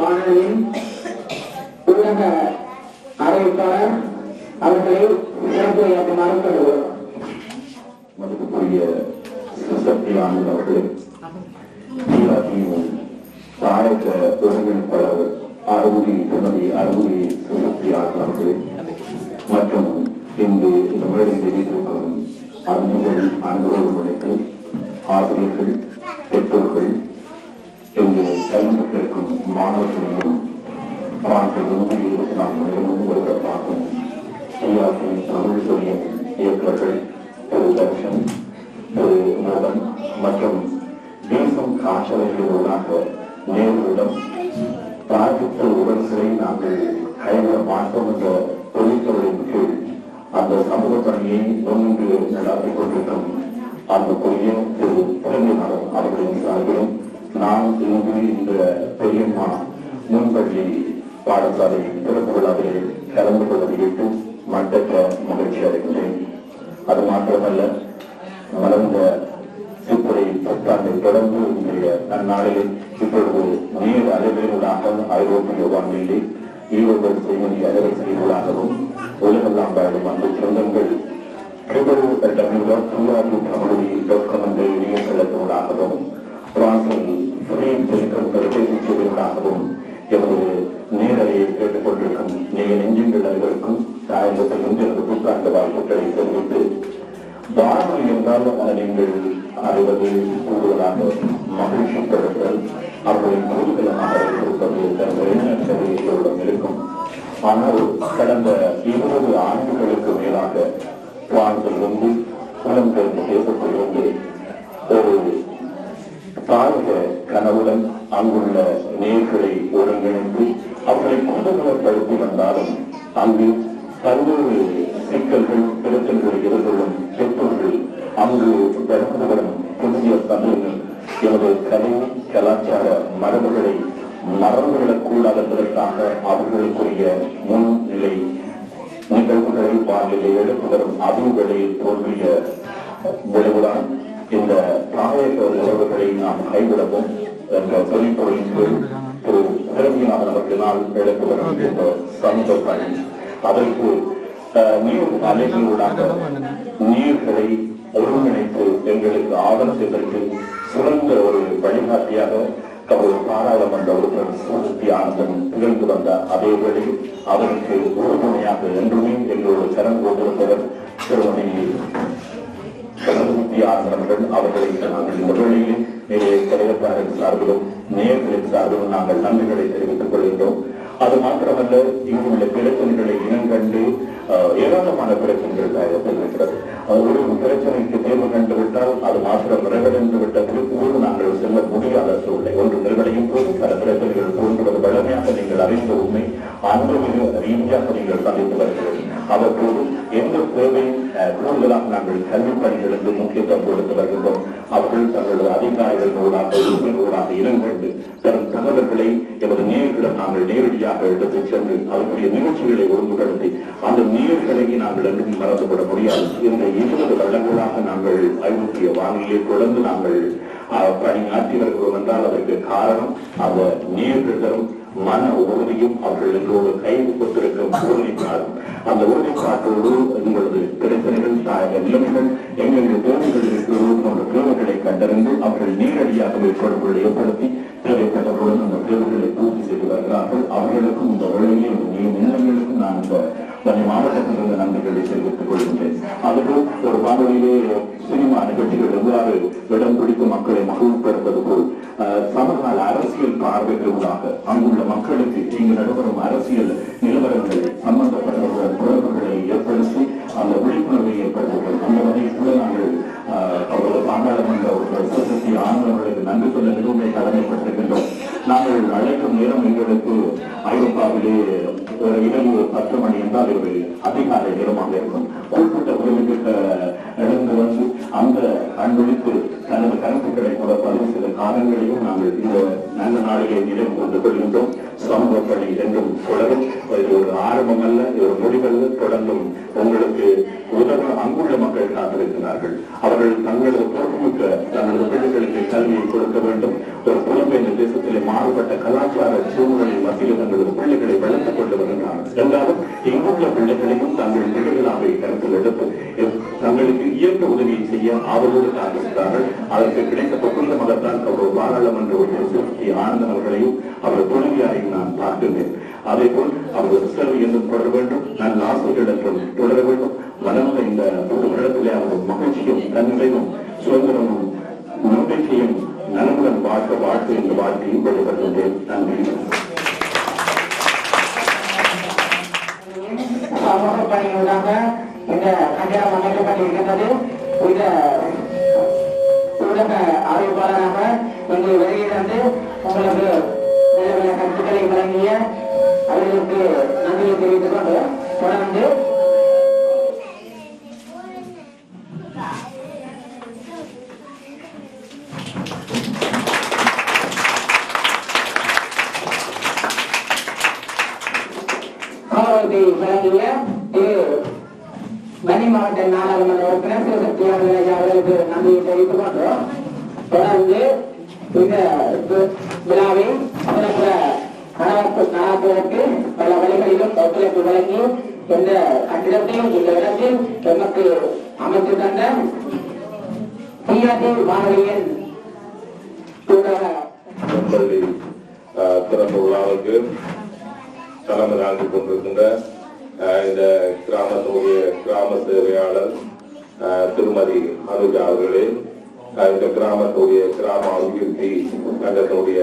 வானொலியின் உலக அறிவிப்பாளர் அவர்களை சிறப்புரையாற்றுமாறு கொள்கிறோம். மதிப்புக்குரிய சக்தி ஆனந்த் அவர்களே, தாயக ஒருங்கிணைப்பாளர் திருமதி அறுபடி சக்தி ஆனந்த் அவர்களே மற்றும் இங்கு தமிழகம் தெரிவித்திருக்கும் அறிஞர்கள் அன்புறவுகளுக்கு ஆசிரியர்கள் பெற்றோர்கள் இங்கு கலந்துக்கும் மாணவர்களையும் நாம் ஒருவராகும் தமிழ் சொல்லியின் இயக்குநர்கள் திரு தர்ஷன், திரு மோகன் மற்றும் தேசம் காட்சியாளர்களாக நேர்களிடம் தாழ்த்த உடல்களை நாங்கள் கைவிட மாட்டோம் என்ற தொழிற்துறையின் கீழ் அந்த சமூக பணியை முன்னின்று நடாத்திக் கொண்டிருக்கும் அன்புக்குரிய திரு பிறந்தநாதன் அவர்களின் சார்பிலும் நான் இங்கு இந்த பெரியம்மா முன்பள்ளி பாடசாலை திறப்பு விழாவில் கலந்து கொள்வதையிட்டு மட்டற்ற மகிழ்ச்சி அடைகின்றேன். அது மாத்திரமல்ல, வளர்ந்த சித்திரை புத்தாண்டை தொடர்ந்து இன்றைய நன்னாளில் இப்பொழுது நீர் அலைவீர்களாக ஐரோப்பிய வானிலை ஈரோடு செய்தி அலைவரிசைகளாகவும் உலகெல்லாம் வாழும் அந்த சொந்தங்கள் என்ற இணையதளத்தினூடாகவும் பிரான்சில் தொலைபேசிகளாகவும் எமது நேரலையை கேட்டுக் கொண்டிருக்கும் நீங்கள் நெஞ்சுங்கள் அனைவருக்கும் தாயகத்தில் எனது புத்தாண்டு வாழ்த்துக்களை தெரிவித்து, வானொலி என்றால் அதை நீங்கள் அறிவது கூடுதலாக மகிழ்ச்சிப்படுத்தல் அவர்களின் கூடுதலாக இருப்பது தங்களுடன் இருக்கும். ஆனால் கடந்த 20 ஆண்டுகளுக்கு மேலாக பிரான்சிலிருந்து புலம்பெயர்ந்த தேசத்திலிருந்து ஒரு தாயக கனவுடன் அங்குள்ள நேர்களை ஒருங்கிணைந்து அவர்களை கூடுதலப்படுத்தி வந்தாலும் அங்கு பல்வேறு சிக்கல்கள் பிரச்சனைகளை எதிர்கொள்ளும் பெற்றோர்கள் அங்கு வளர்ந்து வரும் புதிய தமிழர்கள் எமது கலை கலாச்சார மரபுகளை மறந்துவிடக்கூடாது என்பதற்காக அவர்களுக்குரிய முன்னிலை நிகழ்வுகளை வானிலை எடுத்து வரும் அதிர்வுகளில் தோன்றிய விளைவுதான் இந்த தாயக உறவுகளை நாம் கைவிடவும் என்ற தொழில்துறையின் கீழ் திரு திறமையாளர் அவர்களால் எடுத்து வரும் இந்த சமூக பணி. அதற்கு நீர் அலைகளூடாக நீர்களை ஒருங்கிணைத்து எங்களுக்கு ஆதரத்திற்கு சிறந்த ஒரு வழிகாட்டியாக ஒரு பாராளுமன்ற உறுப்பினர் சக்தி ஆனந்தன் திகழ்ந்து வந்த அதே வேளை அதற்கு உறுதுணையாக என்றுமே எங்களோடு கரம் கொண்டிருந்தவர் திருமதி அவர்கள் அவர்களை நாங்கள் இந்த வேளையில் தலைவர்கள் சார்பிலும் நேர்களின் சார்பிலும் நாங்கள் நன்றிகளை தெரிவித்துக் கொள்கின்றோம். அது மாத்திரமல்ல, இங்குள்ள பிரச்சனைகளை இனங்கண்டு ஏராளமான பிரச்சனைகள் இருக்கிறது. ஒரு பிரச்சனைக்கு தேர்வு கண்டுவிட்டால் அது மாத்திரம் நிறைவடைந்து விட்டது போது நாங்கள் செல்ல முடியாத சூழ்நிலை ஒன்று நிறைவடையும் போது பல பிரச்சனைகள் தோன்றுவது வளமையாக நீங்கள் அறிந்த உண்மை அன்பு ரீதியாக நீங்கள் சந்தித்து வருகிறீர்கள். அவற்றோடு எந்த தேவையும் கூடுதலாக நாங்கள் கல்வி பணிகளுக்கு முக்கியத்துவம் கொடுத்து வருகின்றோம். அவர்கள் தங்களது அதிகாரிகளோடாக உறுப்பினர்களோடாக இனங்கண்டு தரும் தகவல்களை எமது நேர்களிடம் நாங்கள் நேரடியாக எடுத்துச் சென்று அதற்குரிய நிகழ்ச்சிகளை ஒழுங்குபடுத்தி அந்த நேர்களை நாங்கள் என்றும் மறந்துவிட முடியாது. இந்த 20 வருடங்களாக நாங்கள் ஐரோப்பிய வானிலை தொடர்ந்து நாங்கள் பணியாற்றி வருகிறோம் என்றால் அதற்கு காரணம் அந்த நேர்களும் மன உறுதியும் அவர்கள் எங்களோடு கைது கொண்டிருக்கும் உறுதிப்பாடும் அந்த உறுதிப்பாட்டோடு எங்களது பிரச்சனைகள் நிலைமைகள் எங்களுடைய தேவைகள் இருக்கிறதோ போன்ற தேவைகளை கண்டறிந்து அவர்கள் நேரடியாக தொடர்புகளை ஏற்படுத்தி தேவைப்பட்டவர்களுடன் அந்த தேவைகளை பூர்த்தி செய்து வருகிறார்கள். அவர்களுக்கும் இந்த வேளையிலே நிலைமைகளுக்கும் நான் இந்த மாவட்டத்திலிருந்து நன்றிகளை தெரிவித்துக் கொள்கின்றேன். அதுபோல் ஒரு வானொலியிலே சினிமா நிகழ்ச்சிகள் எவ்வாறு இடம் பிடிக்கும் மக்களை மகிழ்ப்படுத்துவது போல் சமகால அரசியல் பார்வைகளாக அங்குள்ள மக்களுக்கு இங்கு நடைபெறும் அரசியல் நிலவரங்களை சம்பந்தப்பட்ட தொடர்புகளை ஏற்படுத்தி அந்த விழிப்புணர்வை ஏற்படுத்துகிறது. அந்த வகையில் நாங்கள் அவரது பாராளுமன்ற சிவசக்தி ஆனவர்களுக்கு நன்றி சொல்ல மிகவும் கடமைப்பட்டிருக்கின்றோம். நாங்கள் அழைக்கும் நேரம் எங்களுக்கு ஐரோப்பாவிலே இரவு 10 மணி என்றால் ஒரு அதிகாலை நேரமாக இருக்கும். குறிப்பிட்ட உதவிக்கிட்ட இழந்து வந்து அந்த கண்விழித்து தனது கருத்துக்களை கூட பதிவு செய்த காலங்களையும் நாங்கள் இந்த நல்ல நாளிலே நினைவு கொண்டு கொள்கின்றோம். சமூக பணி என்றும் தொடரும். இது ஒரு ஆரம்பம் அல்ல, இது ஒரு முடிவல்ல. தொடர்ந்தும் உங்களுக்கு உதவ அங்குள்ள மக்கள் காத்திருக்கிறார்கள். அவர்கள் தங்களது பொறுப்புமிக்க தங்களது பிள்ளைகளுக்கு கல்வியை கொடுக்க வேண்டும். ஒரு புலம்பெயர்ந்த தேசத்திலே மாறுபட்ட கலாச்சார சூழ்நிலை மத்தியில் தங்களது பிள்ளைகளை வளர்த்துக் கொண்டு வருகிறார்கள். என்றாலும் இங்குள்ள பிள்ளைகளையும் தங்கள் பிள்ளைகளாக கருத்தில் எடுத்து தங்களுக்கு இயற்கை உதவியை செய்ய ஆவலோடு காத்திருக்கிறார்கள். அதற்கு கிடைத்த தொகுந்த மதத்தான் அவர் பாராளுமன்ற உறுப்பினர் ஆனந்தன் அவர்களையும் அவர் துணைவியாரையும் நான் பார்க்கின்றேன். அதே போல் அவரது சேவை என்றும் தொடர வேண்டும், நல்ல ஆசைகள் என்றும் தொடர வேண்டும். வளர்ந்த இந்த புது இடத்திலே அவர் மகிழ்ச்சியும் தன்னிறைவும் சுதந்திரமும் நம்பிக்கையும் நலமுடன் வாழ்க்கை என்ற வாழ்க்கையும் வெளிப்படுகின்றேன். நன்றி. சமூக பணியூடாக இந்த கட்டிடம் அமைக்கப்பட்டிருக்கின்றது. இந்த ஊடக அறிவிப்பாளராக இங்கு வெளியிலிருந்து உங்களுக்கு நல்ல கருத்துக்களை வழங்கிய அவர்களுக்கு நன்றியை தெரிவித்துக் கொண்டு தொடர்ந்து வழங்கிய வன்னி மாவட்ட நாடாளுமன்ற உறுப்பினர் சிவசக்தி அவர்களுக்கு நன்றியை தெரிவித்துக் கொண்டோம். தொடர்ந்து இந்த விழாவை சிறப்புற நடாத்துவதற்கு பல வழிகளிலும் ஒத்துழைப்பு வழங்கி இந்த கட்டிடத்தையும் இந்த இடத்தில் எமக்கு அமைத்து தந்த டிஆர்டி வானொலியின் திறப்பு விழாவுக்கு தலைமை தாங்கி கொண்டிருக்கின்ற இந்த கிராமத்தினுடைய கிராம சேவையாளர் திருமதி அனுஜா அவர்களே, இந்த கிராமத்துடைய கிராம அபிவிருத்தி சங்கத்தினுடைய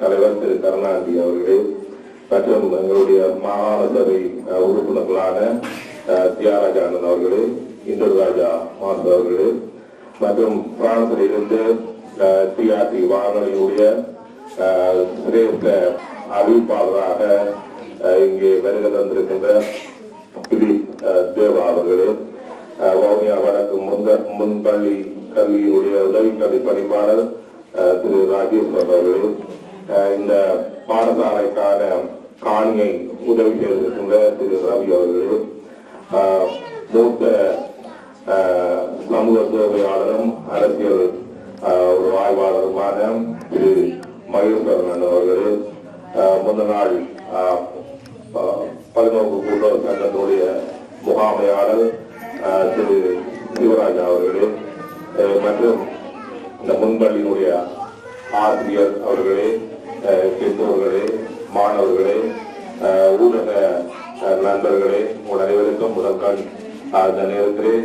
தலைவர் திரு கருணாநிதி அவர்களே, மற்றும் எங்களுடைய மாகாண சபை உறுப்பினர்களான தியாகராஜானன் அவர்களே, இந்திரராஜா மாஸ்டர் அவர்களே, மற்றும் பிரான்சில் இருந்து டிஆர்டி வானொலியுடைய சிரேஷ்ட அறிவிப்பாளராக இங்கே வருகை தந்திருக்கின்ற தேவா அவர்களே, வவுனியா வடக்கு முன்பள்ளி கல்வியினுடைய உதவி கல்வி பணிப்பாளர் திரு ராஜேஸ்வர் அவர்களே, இந்த பாடசாலைக்கான காணியை உதவி செய்திருக்கின்ற திரு ரவி அவர்களே, மூத்த சமூக சேவையாளரும் அரசியல் ஒரு ஆய்வாளருமான திரு மகேஸ்வரன் அவர்களே, முந்த நாள் 11 கூட்டுறவு சங்கத்தினுடைய முகாமையாளர் திரு சிவராஜா அவர்களே, மற்றும் இந்த முன்பள்ளியினுடைய ஆசிரியர் அவர்களே, பெற்றோர்களே, மாணவர்களே, ஊடக நண்பர்களே, உங்கள் அனைவருக்கும் முதற்கண் அந்த நேரத்திலே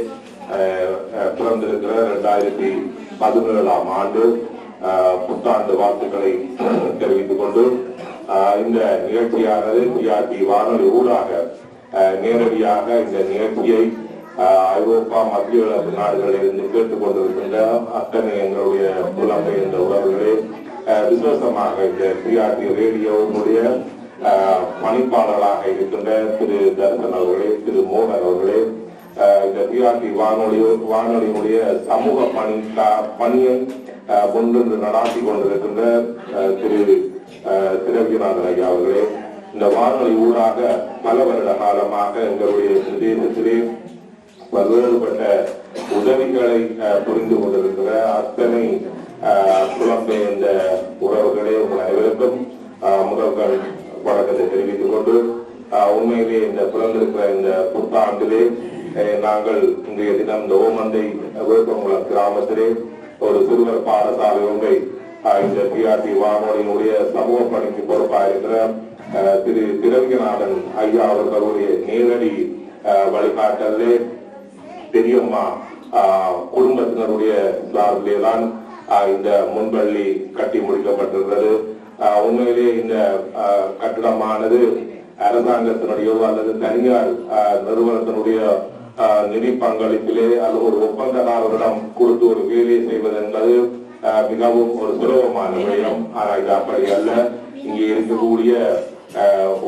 பிறந்திருக்கிற 2017ஆம் ஆண்டு புத்தாண்டு வாழ்த்துக்களை தெரிவித்துக் கொண்டு இந்த நிகழ்ச்சியானது டிஆர்டி வானொலி ஊடாக நேரடியாக இந்த நிகழ்ச்சியை ஐரோப்பா மத்திய கிழக்கு நாடுகளில் இருந்து கேட்டுக் கொண்டிருக்கின்ற அத்தனை எங்களுடைய புலம்பெயர்ந்த உறவுகளே, விசேஷமாக இந்த டிஆர்டி ரேடியோவுடைய பணிப்பாளராக இருக்கின்ற திரு தர்சன் அவர்களே, திரு மோகன் அவர்களே, இந்த டிஆர்டி வானொலியுடைய சமூக பணியை முன்னின்று நடாத்தி கொண்டிருக்கின்ற திரு திரவியநாதன் ஐயா அவர்களே, இந்த வானொலி ஊடாக பல வருட காலமாக எங்களுடைய பிரதேசத்திலே பல்வேறுபட்ட உதவிகளை புரிந்து கொண்டிருக்கிற அத்தனை புலம்பெயர்ந்த உறவுகளே உங்கள் அனைவருக்கும் முதல்கள் வணக்கத்தை தெரிவித்துக் கொண்டு உண்மையிலே இந்த பிறந்திருக்கிற இந்த புத்தாண்டிலே நாங்கள் இன்றைய தினம் இந்த ஓமந்தை வேப்பங்குளம் கிராமத்திலே ஒரு சிறுவர் பாடசாலை ஒன்றை இந்த பிஆர்டி வானொலியினுடைய சமூக பணிக்கு பொறுப்பாக இருக்கிற திரு திரவியநாதன் ஐயா அவர்களுடைய நேரடி வழிகாட்டலே பெரியம்மா குடும்பத்தினருடைய சார்பிலே தான் இந்த முன்பள்ளி கட்டி முடிக்கப்பட்டிருக்கிறது. உண்மையிலே இந்த கட்டிடமானது அரசாங்கத்தினுடைய அல்லது தனியார் நிறுவனத்தினுடைய நிதி பங்களிப்பிலே அல்லது ஒரு ஒப்பந்ததாரரிடம் கொடுத்து ஒரு வேலையை செய்வது என்பது மிகவும் ஒரு சுலபமான விடயம். ஆனால் இது அப்படி அல்ல. இங்கே இருக்கக்கூடிய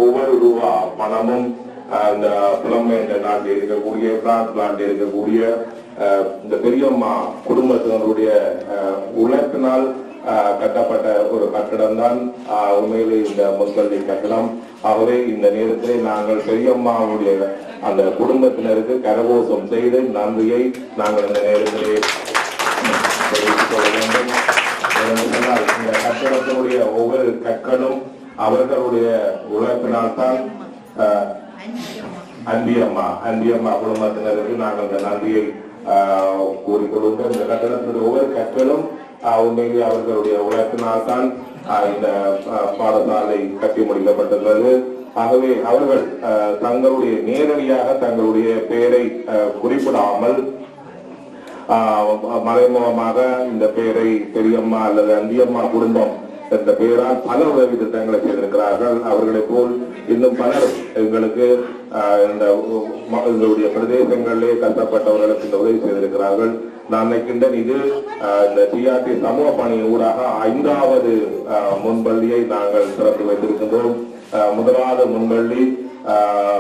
ஒவ்வொரு ரூபா பணமும் இந்த புலம்பெயர்ந்த நாட்டில் இருக்கக்கூடிய பிரான்ஸ் நாட்டில் இருக்கக்கூடிய இந்த பெரியம்மா குடும்பத்தினருடைய உழைப்பினால் கட்டப்பட்ட ஒரு கட்டடம் தான் உண்மையிலே இந்த முன்பள்ளி கட்டடம். ஆகவே இந்த நேரத்தில் நாங்கள் பெரியம்மாவுடைய அந்த குடும்பத்தினருக்கு கரகோஷம் செய்து நன்றியை நாங்கள் இந்த நேரத்திலே தெரிவித்துக் கொள்ள வேண்டும். இந்த கட்டடத்தினுடைய ஒவ்வொரு கற்களும் அவர்களுடைய உழைப்பினால் தான் அன்பியம்மா குடும்பத்தினருக்கு நாங்கள் இந்த நன்றியை கூறிக்கொள்கின்றோம். இந்த கட்டடத்தினுடைய ஒவ்வொரு கற்களும் உண்மையிலே அவர்களுடைய உழைப்பினால் தான் இந்த பாடசாலை கட்டி முடிக்கப்பட்டுள்ளது. ஆகவே அவர்கள் தங்களுடைய நேரடியாக தங்களுடைய பெயரை குறிப்பிடாமல் மறைமுகமாக இந்த பெயரை பெரியம்மா அல்லது அந்தியம்மா குடும்பம் என்ற பெயரால் பல உதவி திட்டங்களை செய்திருக்கிறார்கள். அவர்களை போல் இன்னும் பலர் எங்களுக்கு எங்களுடைய பிரதேசங்களிலே கஷ்டப்பட்டவர்களுக்கு இந்த உதவி செய்திருக்கிறார்கள். நான் நினைக்கின்றேன் இது இந்த டிஆர்டி சமூக பணி ஊடாக 5வது முன்பள்ளியை நாங்கள் திறந்து வைத்திருக்கின்றோம். முதலாவது முன்பள்ளி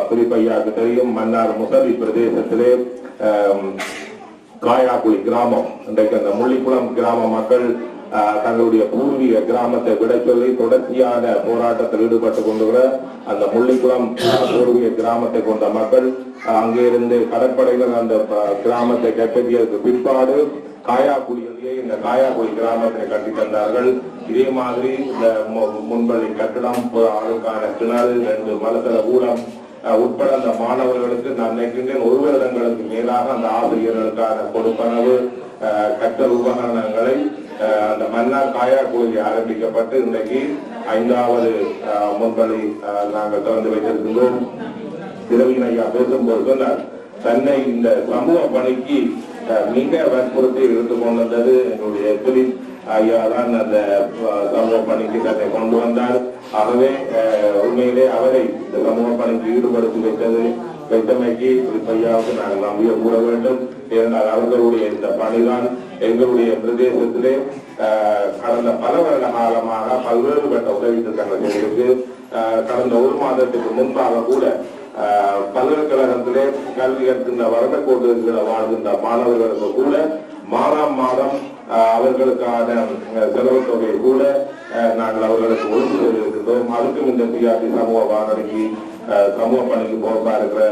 பிரிப்பையாக்கு தெரியும், மன்னார் முசலி பிரதேசத்திலே காயாக்குழி கிராமம். இன்றைக்கு அந்த முள்ளிக்குளம் கிராம மக்கள் தங்களுடைய பூர்வீக கிராமத்தை விட சொல்லி தொடர்ச்சியான போராட்டத்தில் ஈடுபட்டுக் கொண்டுகிற அந்த முள்ளிக்குளம் பூர்வீக கிராமத்தை கொண்ட மக்கள் அங்கே இருந்து கடற்படைகள் அந்த கிராமத்தை கைப்பற்றியதற்கு பிற்பாடு காயாக்குழியிலேயே இந்த காயாக்குழி கிராமத்தை கட்டி தந்தார்கள். இதே மாதிரி இந்த முன்பள்ளி கட்டிடம், ஆளுக்கான கிணறு, 2 மலத்தள ஊடம் உட்பட அந்த மாணவர்களுக்கு நான் நினைக்கின்றேன் 1 வருடங்களுக்கு மேலாக அந்த ஆசிரியர்களுக்கான கொடுப்பனவு கற்றல் உபகரணங்களை அந்த மன்னார் காயாக்குழி ஆரம்பிக்கப்பட்டு இன்றைக்கு 5வது முன்பள்ளி நாங்கள் திறந்து வைத்திருக்கின்றோம். திரவியன் ஐயா பேசும்போது சொன்னார், தன்னை இந்த சமூக பணிக்கு மிக வற்புறுத்தி எடுத்துக் கொண்டது என்னுடைய பிலிப் ஐயா தான் அந்த சமூக பணிக்கு தன்னை கொண்டு வந்தார். ஆகவே உண்மையிலே அவரை இந்த சமூக பணிக்கு ஈடுபடுத்தி வைத்தமைக்கு ஐயாவுக்கு நாங்கள் நம்பிய கூற வேண்டும். ஏனென்றால் அவர்களுடைய இந்த பணிதான் எங்களுடைய பிரதேசத்திலே கடந்த பல வருட காலமாக பல்வேறுபட்ட உதவி திட்டங்கள் செய்திருக்கு. கடந்த 1 மாதத்துக்கு முன்பாக கூட பல்கலைக்கழகத்திலே கல்வி கற்கின்ற வருடக்கோட்டு வாழ்கின்ற மாணவர்களுக்கு கூட மாதம் அவர்களுக்கான செலவு தொகை கூட நாங்கள் அவர்களுக்கு ஒழுங்கு செய்திருக்கின்றோம். அதுக்கும் இந்த டிஆர்டி சமூக வானொலிக்கு சமூக பணிக்கு பொறுப்பா இருக்கிற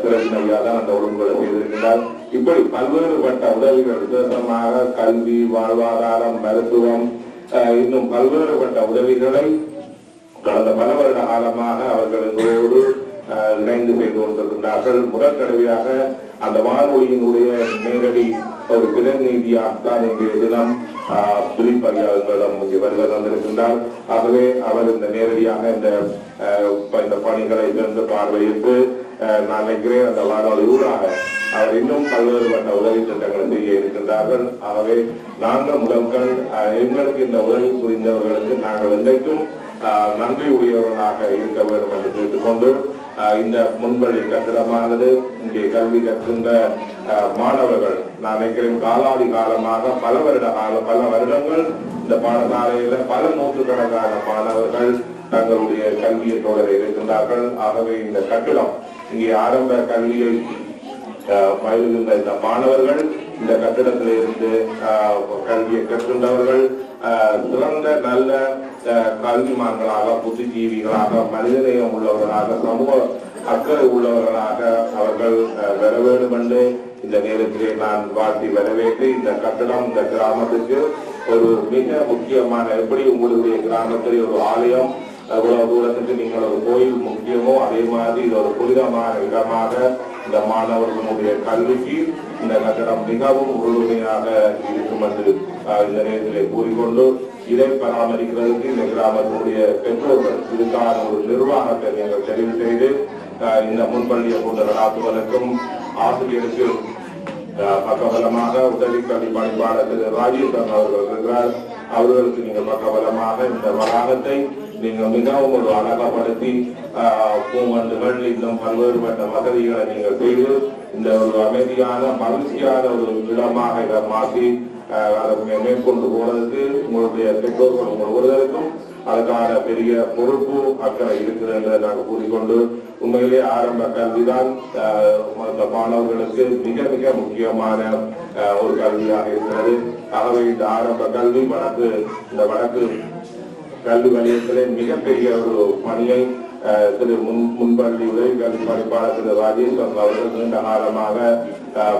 திரவியன் ஐயா தான் அந்த ஒழுங்குகளை செய்திருக்கிறார். இப்படி பல்வேறுபட்ட உதவிகள், விசேஷமாக கல்வி, வாழ்வாதாரம், மருத்துவம், இன்னும் பல்வேறுபட்ட உதவிகளை கடந்த பல வருட காலமாக அவர்கள் எங்களோடு இணைந்து செய்து கொண்டிருக்கின்றார்கள். முதல் தடவையாக அந்த வானொலியினுடைய நேரடி ஒரு பிரதிநிதியாகத்தான் இன்றைய தினம் பிலிப் ஐயா எங்களிடம் இங்கே வருகை தந்திருக்கின்றார். ஆகவே அவர் இந்த நேரடியாக இந்த பணிகளை சென்று பார்வையிட்டு நான் நினைக்கிறேன் அந்த வானொலி ஊடாக அவர் இன்னும் பல்வேறுபட்ட உதவி திட்டங்களை செய்ய இருக்கின்றார்கள். ஆகவே நாங்கள் முதல்கள் எங்களுக்கு இந்த உதவி புரிந்தவர்களுக்கு நாங்கள் இன்றைக்கும் நன்றி உடையவர்களாக இருக்க வேண்டும் என்று கேட்டுக்கொண்டு இந்த முன்பள்ளி கட்டிடமானது இங்கே கல்வி கற்கின்ற மாணவர்கள் நான் நினைக்கிறேன் காலாடி காலமாக பல வருடங்கள் இந்த பாடசாலையில பல நூற்றுக்கணக்கான மாணவர்கள் தங்களுடைய கல்வியை தொடர இருக்கின்றார்கள். ஆகவே இந்த கட்டிடம் இங்கே ஆரம்ப கல்வியை பயிலுகின்ற இந்த மாணவர்கள் இந்த கட்டிடத்தில் இருந்து கல்வியை கற்கின்றவர்கள் சிறந்த நல்ல கல்விமான்களாக, புத்திஜீவிகளாக, மனிதநேயம் உள்ளவர்களாக, சமூக அக்கறை உள்ளவர்களாக அவர்கள் வர வேண்டும் என்று இந்த நேரத்திலே நான் வாழ்த்தி வரவேற்று இந்த கட்டடம் இந்த கிராமத்துக்கு ஒரு மிக முக்கியமான, எப்படி உங்களுடைய கிராமத்தில் ஒரு ஆலயம் எவ்வளவு தூரத்துக்கு நீங்கள் ஒரு கோயில் முக்கியமோ அதே மாதிரி இது ஒரு புனிதமான இடமாக இந்த மாணவர்களுடைய கல்விக்கு இந்த கட்டடம் மிகவும் உறுதுணையாக இருக்கும் என்று இந்த நேரத்தில் கூறிக்கொண்டு, இதை பராமரிக்கிறதுக்கு இந்த கிராமத்தினுடைய பெற்றோர்கள் இதுக்கான ஒரு நிர்வாகத்தை நீங்கள் தெரிவு செய்து இந்த முன்பள்ளியை கொண்டு நடாத்துவதற்கும் ஆசிரியருக்கு பக்கபலமாக உதவி கல்வி பணிப்பாளர் திரு ராஜேஸ்வரன் அவர்கள் இருக்கிறார். அவர்களுக்கு நீங்கள் பக்கபலமாக இந்த வளாகத்தை நீங்கள் மிகவும் ஒரு அழகப்படுத்தி பூமண்டுகள் இன்னும் பல்வேறுபட்ட வசதிகளை நீங்கள் செய்து இந்த ஒரு அமைதியான மகிழ்ச்சியான ஒரு இடமாக இதை மாற்றி அதை மேற்கொண்டு போறதுக்கு உங்களுடைய பெற்றோர்கள் உங்கள் ஒருவருக்கும் அதற்கான பெரிய பொறுப்பு அக்கறை இருக்குது என்று நாங்கள் கூறிக்கொண்டு, உண்மையிலே ஆரம்ப கல்விதான் மாணவர்களுக்கு மிக மிக முக்கியமான ஒரு கல்வியாக இருக்கிறது. ஆகவே இந்த ஆரம்ப கல்வி வடக்கு கல்வி வலயத்திலே மிகப்பெரிய ஒரு பணியை திரு முன்பள்ளி உதவி கல்வி பணிப்பாளர் திரு ராஜேஸ்வரன் அவர்கள் நீண்ட காலமாக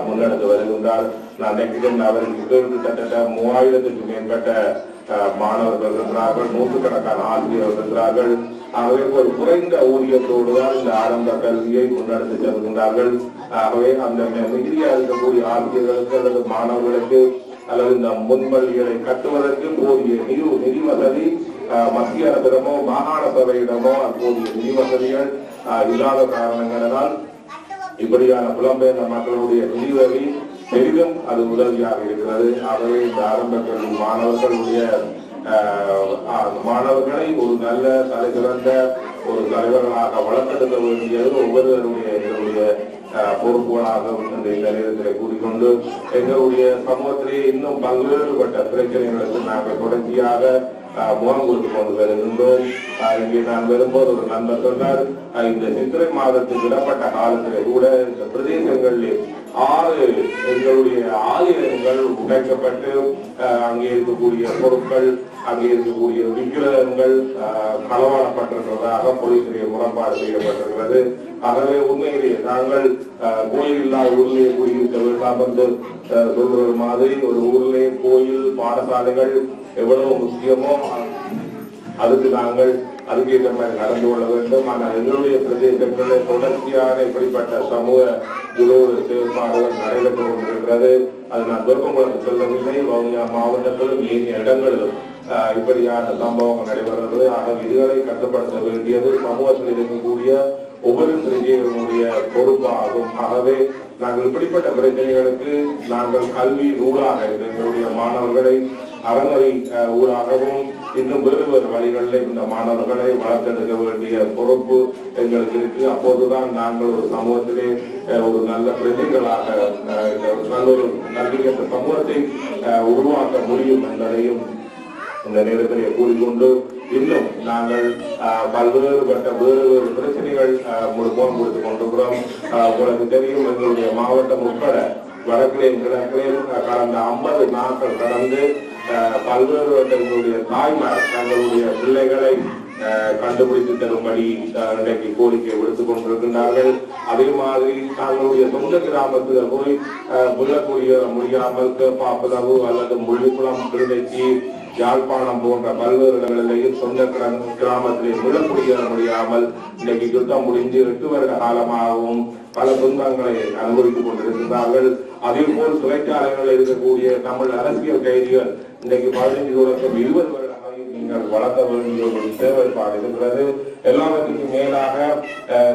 முன்னெடுத்து வருகின்றார். நான் நினைக்கிறேன் அவருக்கு கிட்டத்தட்ட 3000க்கும் மேற்பட்ட மாணவர்கள் இருக்கிறார்கள், 100கணக்கான ஆசிரியர்கள் இருக்கிறார்கள். ஆகவே ஒரு குறைந்த ஊதியத்தோடு தான் இந்த ஆரம்ப கல்வியை முன்னெடுத்து செல்கின்றார்கள். ஆகவே அந்த மிகுதியாக இருக்கக்கூடிய ஆசிரியர்களுக்கு அல்லது மாணவர்களுக்கு அல்லது இந்த முன்பள்ளிகளை கட்டுவதற்கு போதிய நிதி வசதி மத்திய அரசிடமோ மாகாண சபையிடமோ அப்போதைய நிதி வசதிகள் இல்லாத காரணங்களால் இப்படியான புலம்பெயர்ந்த மக்களுடைய நிதி உதவி பெரிதும் அது உதவியாக இருக்கிறது. ஆகவே இந்த ஆரம்ப கல்வி மாணவர்களை ஒரு நல்ல தலை சிறந்த ஒரு தலைவர்களாக வளர்த்தெடுக்க வேண்டியது ஒவ்வொருவருடைய பொறுப்புகளாக இந்த நேரத்தில் கூறிக்கொண்டு, எங்களுடைய சமூகத்திலே இன்னும் பல்வேறுபட்ட பிரச்சனைகளுக்கு நாங்கள் தொடர்ச்சியாக முகம் கொடுத்து கொண்டு வருகின்றோம். இங்கே நான் வரும்போது ஒரு நண்பர் சொன்னார், இந்த சித்திரை மாதத்துக்கு விடப்பட்ட காலத்திலே கூட இந்த பிரதேசங்களில் 6 எங்களுடைய ஆலயங்கள் உடைக்கப்பட்டு அங்கே இருக்கக்கூடிய பொருட்கள், அங்கே இருக்கக்கூடிய விக்கிரகங்கள் களவாடப்பட்டிருக்கிறதாக போலீசிலே முறைப்பாடு செய்யப்பட்டிருக்கிறது. ஆகவே உண்மையிலேயே நாங்கள் கோயில் இல்லாத ஊரிலே குடியிருக்க வேண்டாம் என்று சொல்வது மாதிரி ஒரு ஊரிலே கோயில் பாடசாலைகள் எவ்வளவு முக்கியமோ அதுக்கு நாங்கள் அதுக்கேற்ற மாதிரி நடந்து கொள்ள வேண்டும். ஆனால் எங்களுடைய பிரதேசங்களில் தொடர்ச்சியான இப்படிப்பட்ட சமூக விரோத செயற்பாடுகள் நடைபெற்று கொண்டிருக்கிறது. அது நான் துர்க்கங்களுக்கு சொல்லவில்லை, வவுனியா மாவட்டத்திலும் ஏனைய இடங்களிலும் இப்படியான சம்பவங்கள் நடைபெறுகிறது. ஆக இதுகளை கட்டுப்படுத்த வேண்டியது சமூகத்தில் இருக்கக்கூடிய ஒவ்வொரு பிரஜைகளுடைய பொறுப்பாகும். ஆகவே நாங்கள் இப்படிப்பட்ட பிரச்சனைகளுக்கு நாங்கள் கல்வி ஊடாக எங்களுடைய மாணவர்களை அறநெறி ஊடாகவும் இன்னும் வேறு வழிகளில் இந்த மாணவர்களை வளர்த்தெடுக்க வேண்டிய பொறுப்பு எங்களுக்கு இருக்கு. அப்போதுதான் நாங்கள் ஒரு சமூகத்திலே ஒரு நல்ல பிரஜைகளாக நல்ல ஒரு நல்ல சமூகத்தை உருவாக்க முடியும் என்பதையும் இந்த நேரத்திலே கூறிக்கொண்டு, இன்னும் நாங்கள் பல்வேறுபட்ட வேறு பிரச்சனைகள் முழுக்கம் கொடுத்துக் கொண்டிருக்கிறோம். உங்களுக்கு தெரியும், எங்களுடைய மாவட்டம் உட்பட வடக்கிலேயும் கிழக்கிலேயும் கடந்த 50 நாட்கள் கடந்து பல்வேறு எங்களுடைய தாய்மார் தங்களுடைய பிள்ளைகளை கண்டுபிடித்து தரும்படி இன்றைக்கு கோரிக்கை விடுத்துக் கொண்டிருக்கின்றார்கள். அதே மாதிரி தங்களுடைய சொந்த கிராமத்தில் போய் முள்ளக்குடிய முடியாமல் பாப்பதவு அல்லது முள்ளிக்குளம், திருநெச்சி, யாழ்ப்பாணம் போன்ற பல்வேறு இடங்களிலேயும் சொந்த கிராமத்திலே முள்ளக்குடியேற முடியாமல் இன்றைக்கு யுத்தம் முடிந்து 8 வருட காலமாகவும் பல துன்பங்களை அனுபவித்துக் கொண்டிருக்கிறார்கள். அதே போல் சிறைச்சாலைகளில் இருக்கக்கூடிய தமிழ் அரசியல் கைதிகள் இன்றைக்கு 15 வருடம் 20 வருடங்களை நீங்கள் வளர்க்க வேண்டிய ஒரு தேவைப்பாடு இருக்கிறது. எல்லாவற்றுக்கும் மேலாக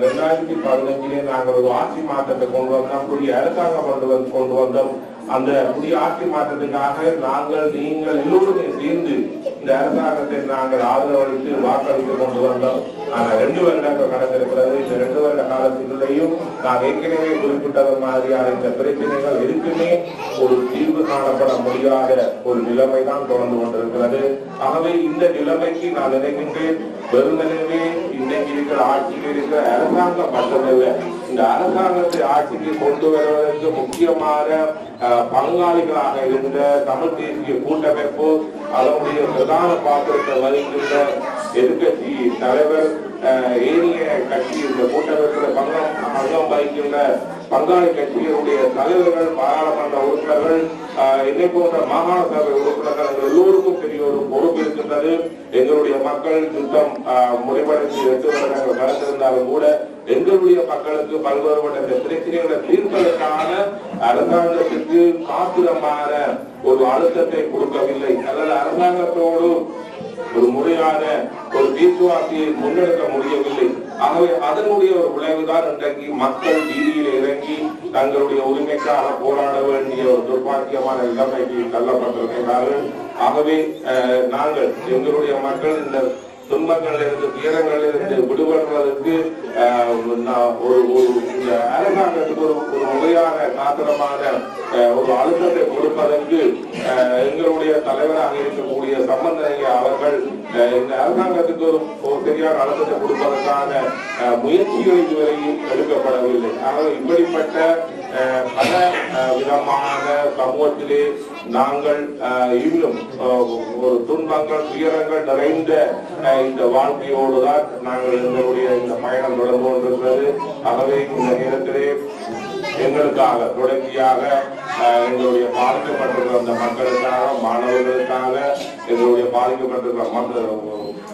2015 நாங்கள் ஒரு ஆட்சி மாற்றத்தை கொண்டு வந்தோம், புதிய அரசாங்கம் கொண்டு வந்தோம். அந்த புதிய ஆட்சி மாற்றத்துக்காக நீங்கள் எல்லோருமே சேர்ந்து இந்த அரசாங்கத்தை நாங்கள் ஆதரவளித்து வாக்களித்து கொண்டு வந்தோம். ஆனால் 2 வருடங்கள் கடந்திருக்கிறது. இந்த 2 வருட காலத்திலேயும் நான் ஏற்கனவே குறிப்பிட்டது மாதிரியான இந்த பிரச்சனைகள் எதுக்குமே ஒரு தீர்வு காணப்பட முடியாத ஒரு நிலைமை தான் தொடர்ந்து கொண்டிருக்கிறது. ஆகவே இந்த நிலைமைக்கு நான் நினைக்கின்றேன், வெறுமனவே இன்றைக்கு இருக்கிற ஆட்சியில் இருக்கிற அரசாங்கம் மட்டுமல்ல, இந்த அரசாங்கத்தை ஆட்சிக்கு கொண்டு வருவதற்கு முக்கியமான பங்காளிகளாக இருந்த தமிழ் தேசிய கூட்டமைப்பு, அதனுடைய பிரதான பாத்திரத்தை வகிக்கின்ற எதிர்கட்சி தலைவர், ஏனைய கட்சி இந்த கூட்டமைப்பில் பங்கம் வகிக்கின்ற பங்காளி கட்சிகளுடைய தலைவர்கள், பாராளுமன்ற உறுப்பினர்கள் உறுப்பினர்கள், என்னை போன்ற மாகாண சபை உறுப்பினர்கள் எல்லோருக்கும் பெரிய ஒரு பொறுப்பு இருக்கின்றது. எங்களுடைய மக்கள் யுத்தம் முடிவடைந்து 8 வருடங்கள் கடந்திருந்தாலும் கூட எங்களுடைய மக்களுக்கு பல்வேறுபட்ட பிரச்சனைகளை தீர்ப்பதற்கான அரசாங்கத்திற்கு காத்திரமான ஒரு அழுத்தத்தை கொடுக்கவில்லை. அல்லது அரசாங்கத்தோடு ஒரு முறையான ஒரு பேச்சுவார்த்தையை முன்னெடுக்க முடியவில்லை. ஆகவே அதனுடைய ஒரு விளைவுதான் இன்றைக்கு மக்கள் வீதியில் இறங்கி தங்களுடைய உரிமைக்காக போராட வேண்டிய ஒரு துர்பாக்கியமான நிலைமைக்கு தள்ளப்பட்டிருக்கிறார்கள். ஆகவே நாங்கள் எங்களுடைய மக்கள் இந்த துன்பங்களிலிருந்து துயரங்களிலிருந்து விடுபடுவதற்கு அரசாங்கத்துக்கு ஒரு முறையான காத்திரமான ஒரு அழுத்தத்தை கொடுப்பதற்கு எங்களுடைய தலைவராக இருக்கக்கூடிய சம்பந்தனைய அவர்கள் இந்த அரசாங்கத்துக்கு ஒரு சரியான அழுத்தத்தை கொடுப்பதற்கான முயற்சிகள் இதுவரையும் எடுக்கப்படவில்லை. ஆகவே இப்படிப்பட்ட பல விதமான சமூகத்திலே நாங்கள் இன்னும் ஒரு துன்பங்கள் துயரங்கள் நிறைந்த இந்த வாழ்க்கையோடுதான் நாங்கள் எங்களுடைய இந்த பயணம் தொடர்ந்து கொண்டிருக்கிறது. ஆகவே இந்த நேரத்திலே எங்களுக்காக தொடர்ச்சியாக எங்களுடைய பாதிக்கப்பட்டிருக்கிற அந்த மக்களுக்காக, மாணவர்களுக்காக, எங்களுடைய பாதிக்கப்பட்டிருக்கிற மக்கள்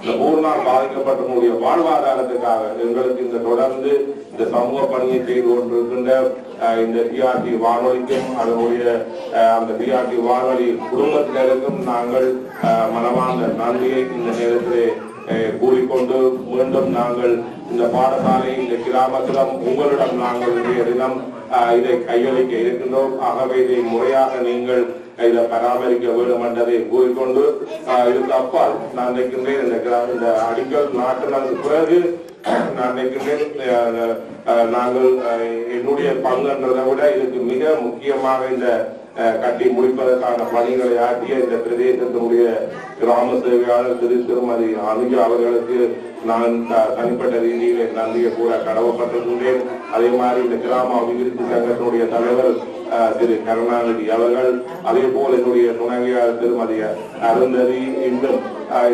இந்த 3 நாள் பாதிக்கப்பட்டவங்களுடைய வாழ்வாதாரத்துக்காக எங்களுக்கு இந்த தொடர்ந்து இந்த சமூக பணியை செய்து கொண்டிருக்கின்ற இந்த டிஆர்டி வானொலிக்கும் அதனுடைய அந்த டிஆர்டி வானொலி குடும்பத்தினருக்கும் நாங்கள் மனமார்ந்த நன்றியை இந்த நேரத்திலே கூறிக்கொண்டு மீண்டும் நாங்கள் இந்த பாடசாலை இந்த கிராமத்திலும் உங்களிடம் நாங்கள் இன்றைய தினம் இதை கையளிக்க இருக்கின்றோம். ஆகவே இதை முறையாக நீங்கள் இதை பராமரிக்க வேண்டும் என்றதை கூறிக்கொண்டு இதுக்கு அப்பால் நான் நினைக்கின்றேன் இந்த அடிக்கல் நாட்டினதுக்கு பிறகு நான் நினைக்கின்றேன் நாங்கள் என்னுடைய பங்குன்றதை விட இதுக்கு மிக முக்கியமாக இந்த கட்டி முடிப்பதற்கான பணிகளை ஆற்றிய இந்த பிரதேசத்தினுடைய கிராம சேவையாளர் திருமதி அனுஜா அவர்களுக்கு நான் தனிப்பட்ட ரீதியில் நன்றியை கூற கடமைப்பட்டிருக்கின்றேன். அதே மாதிரி இந்த கிராம அபிவிருத்தி சங்கத்தினுடைய தலைவர் திரு கருணாநிதி அவர்கள், அதே போல் என்னுடைய துணைவியாளர் திருமதி அருந்ததி இன்னும்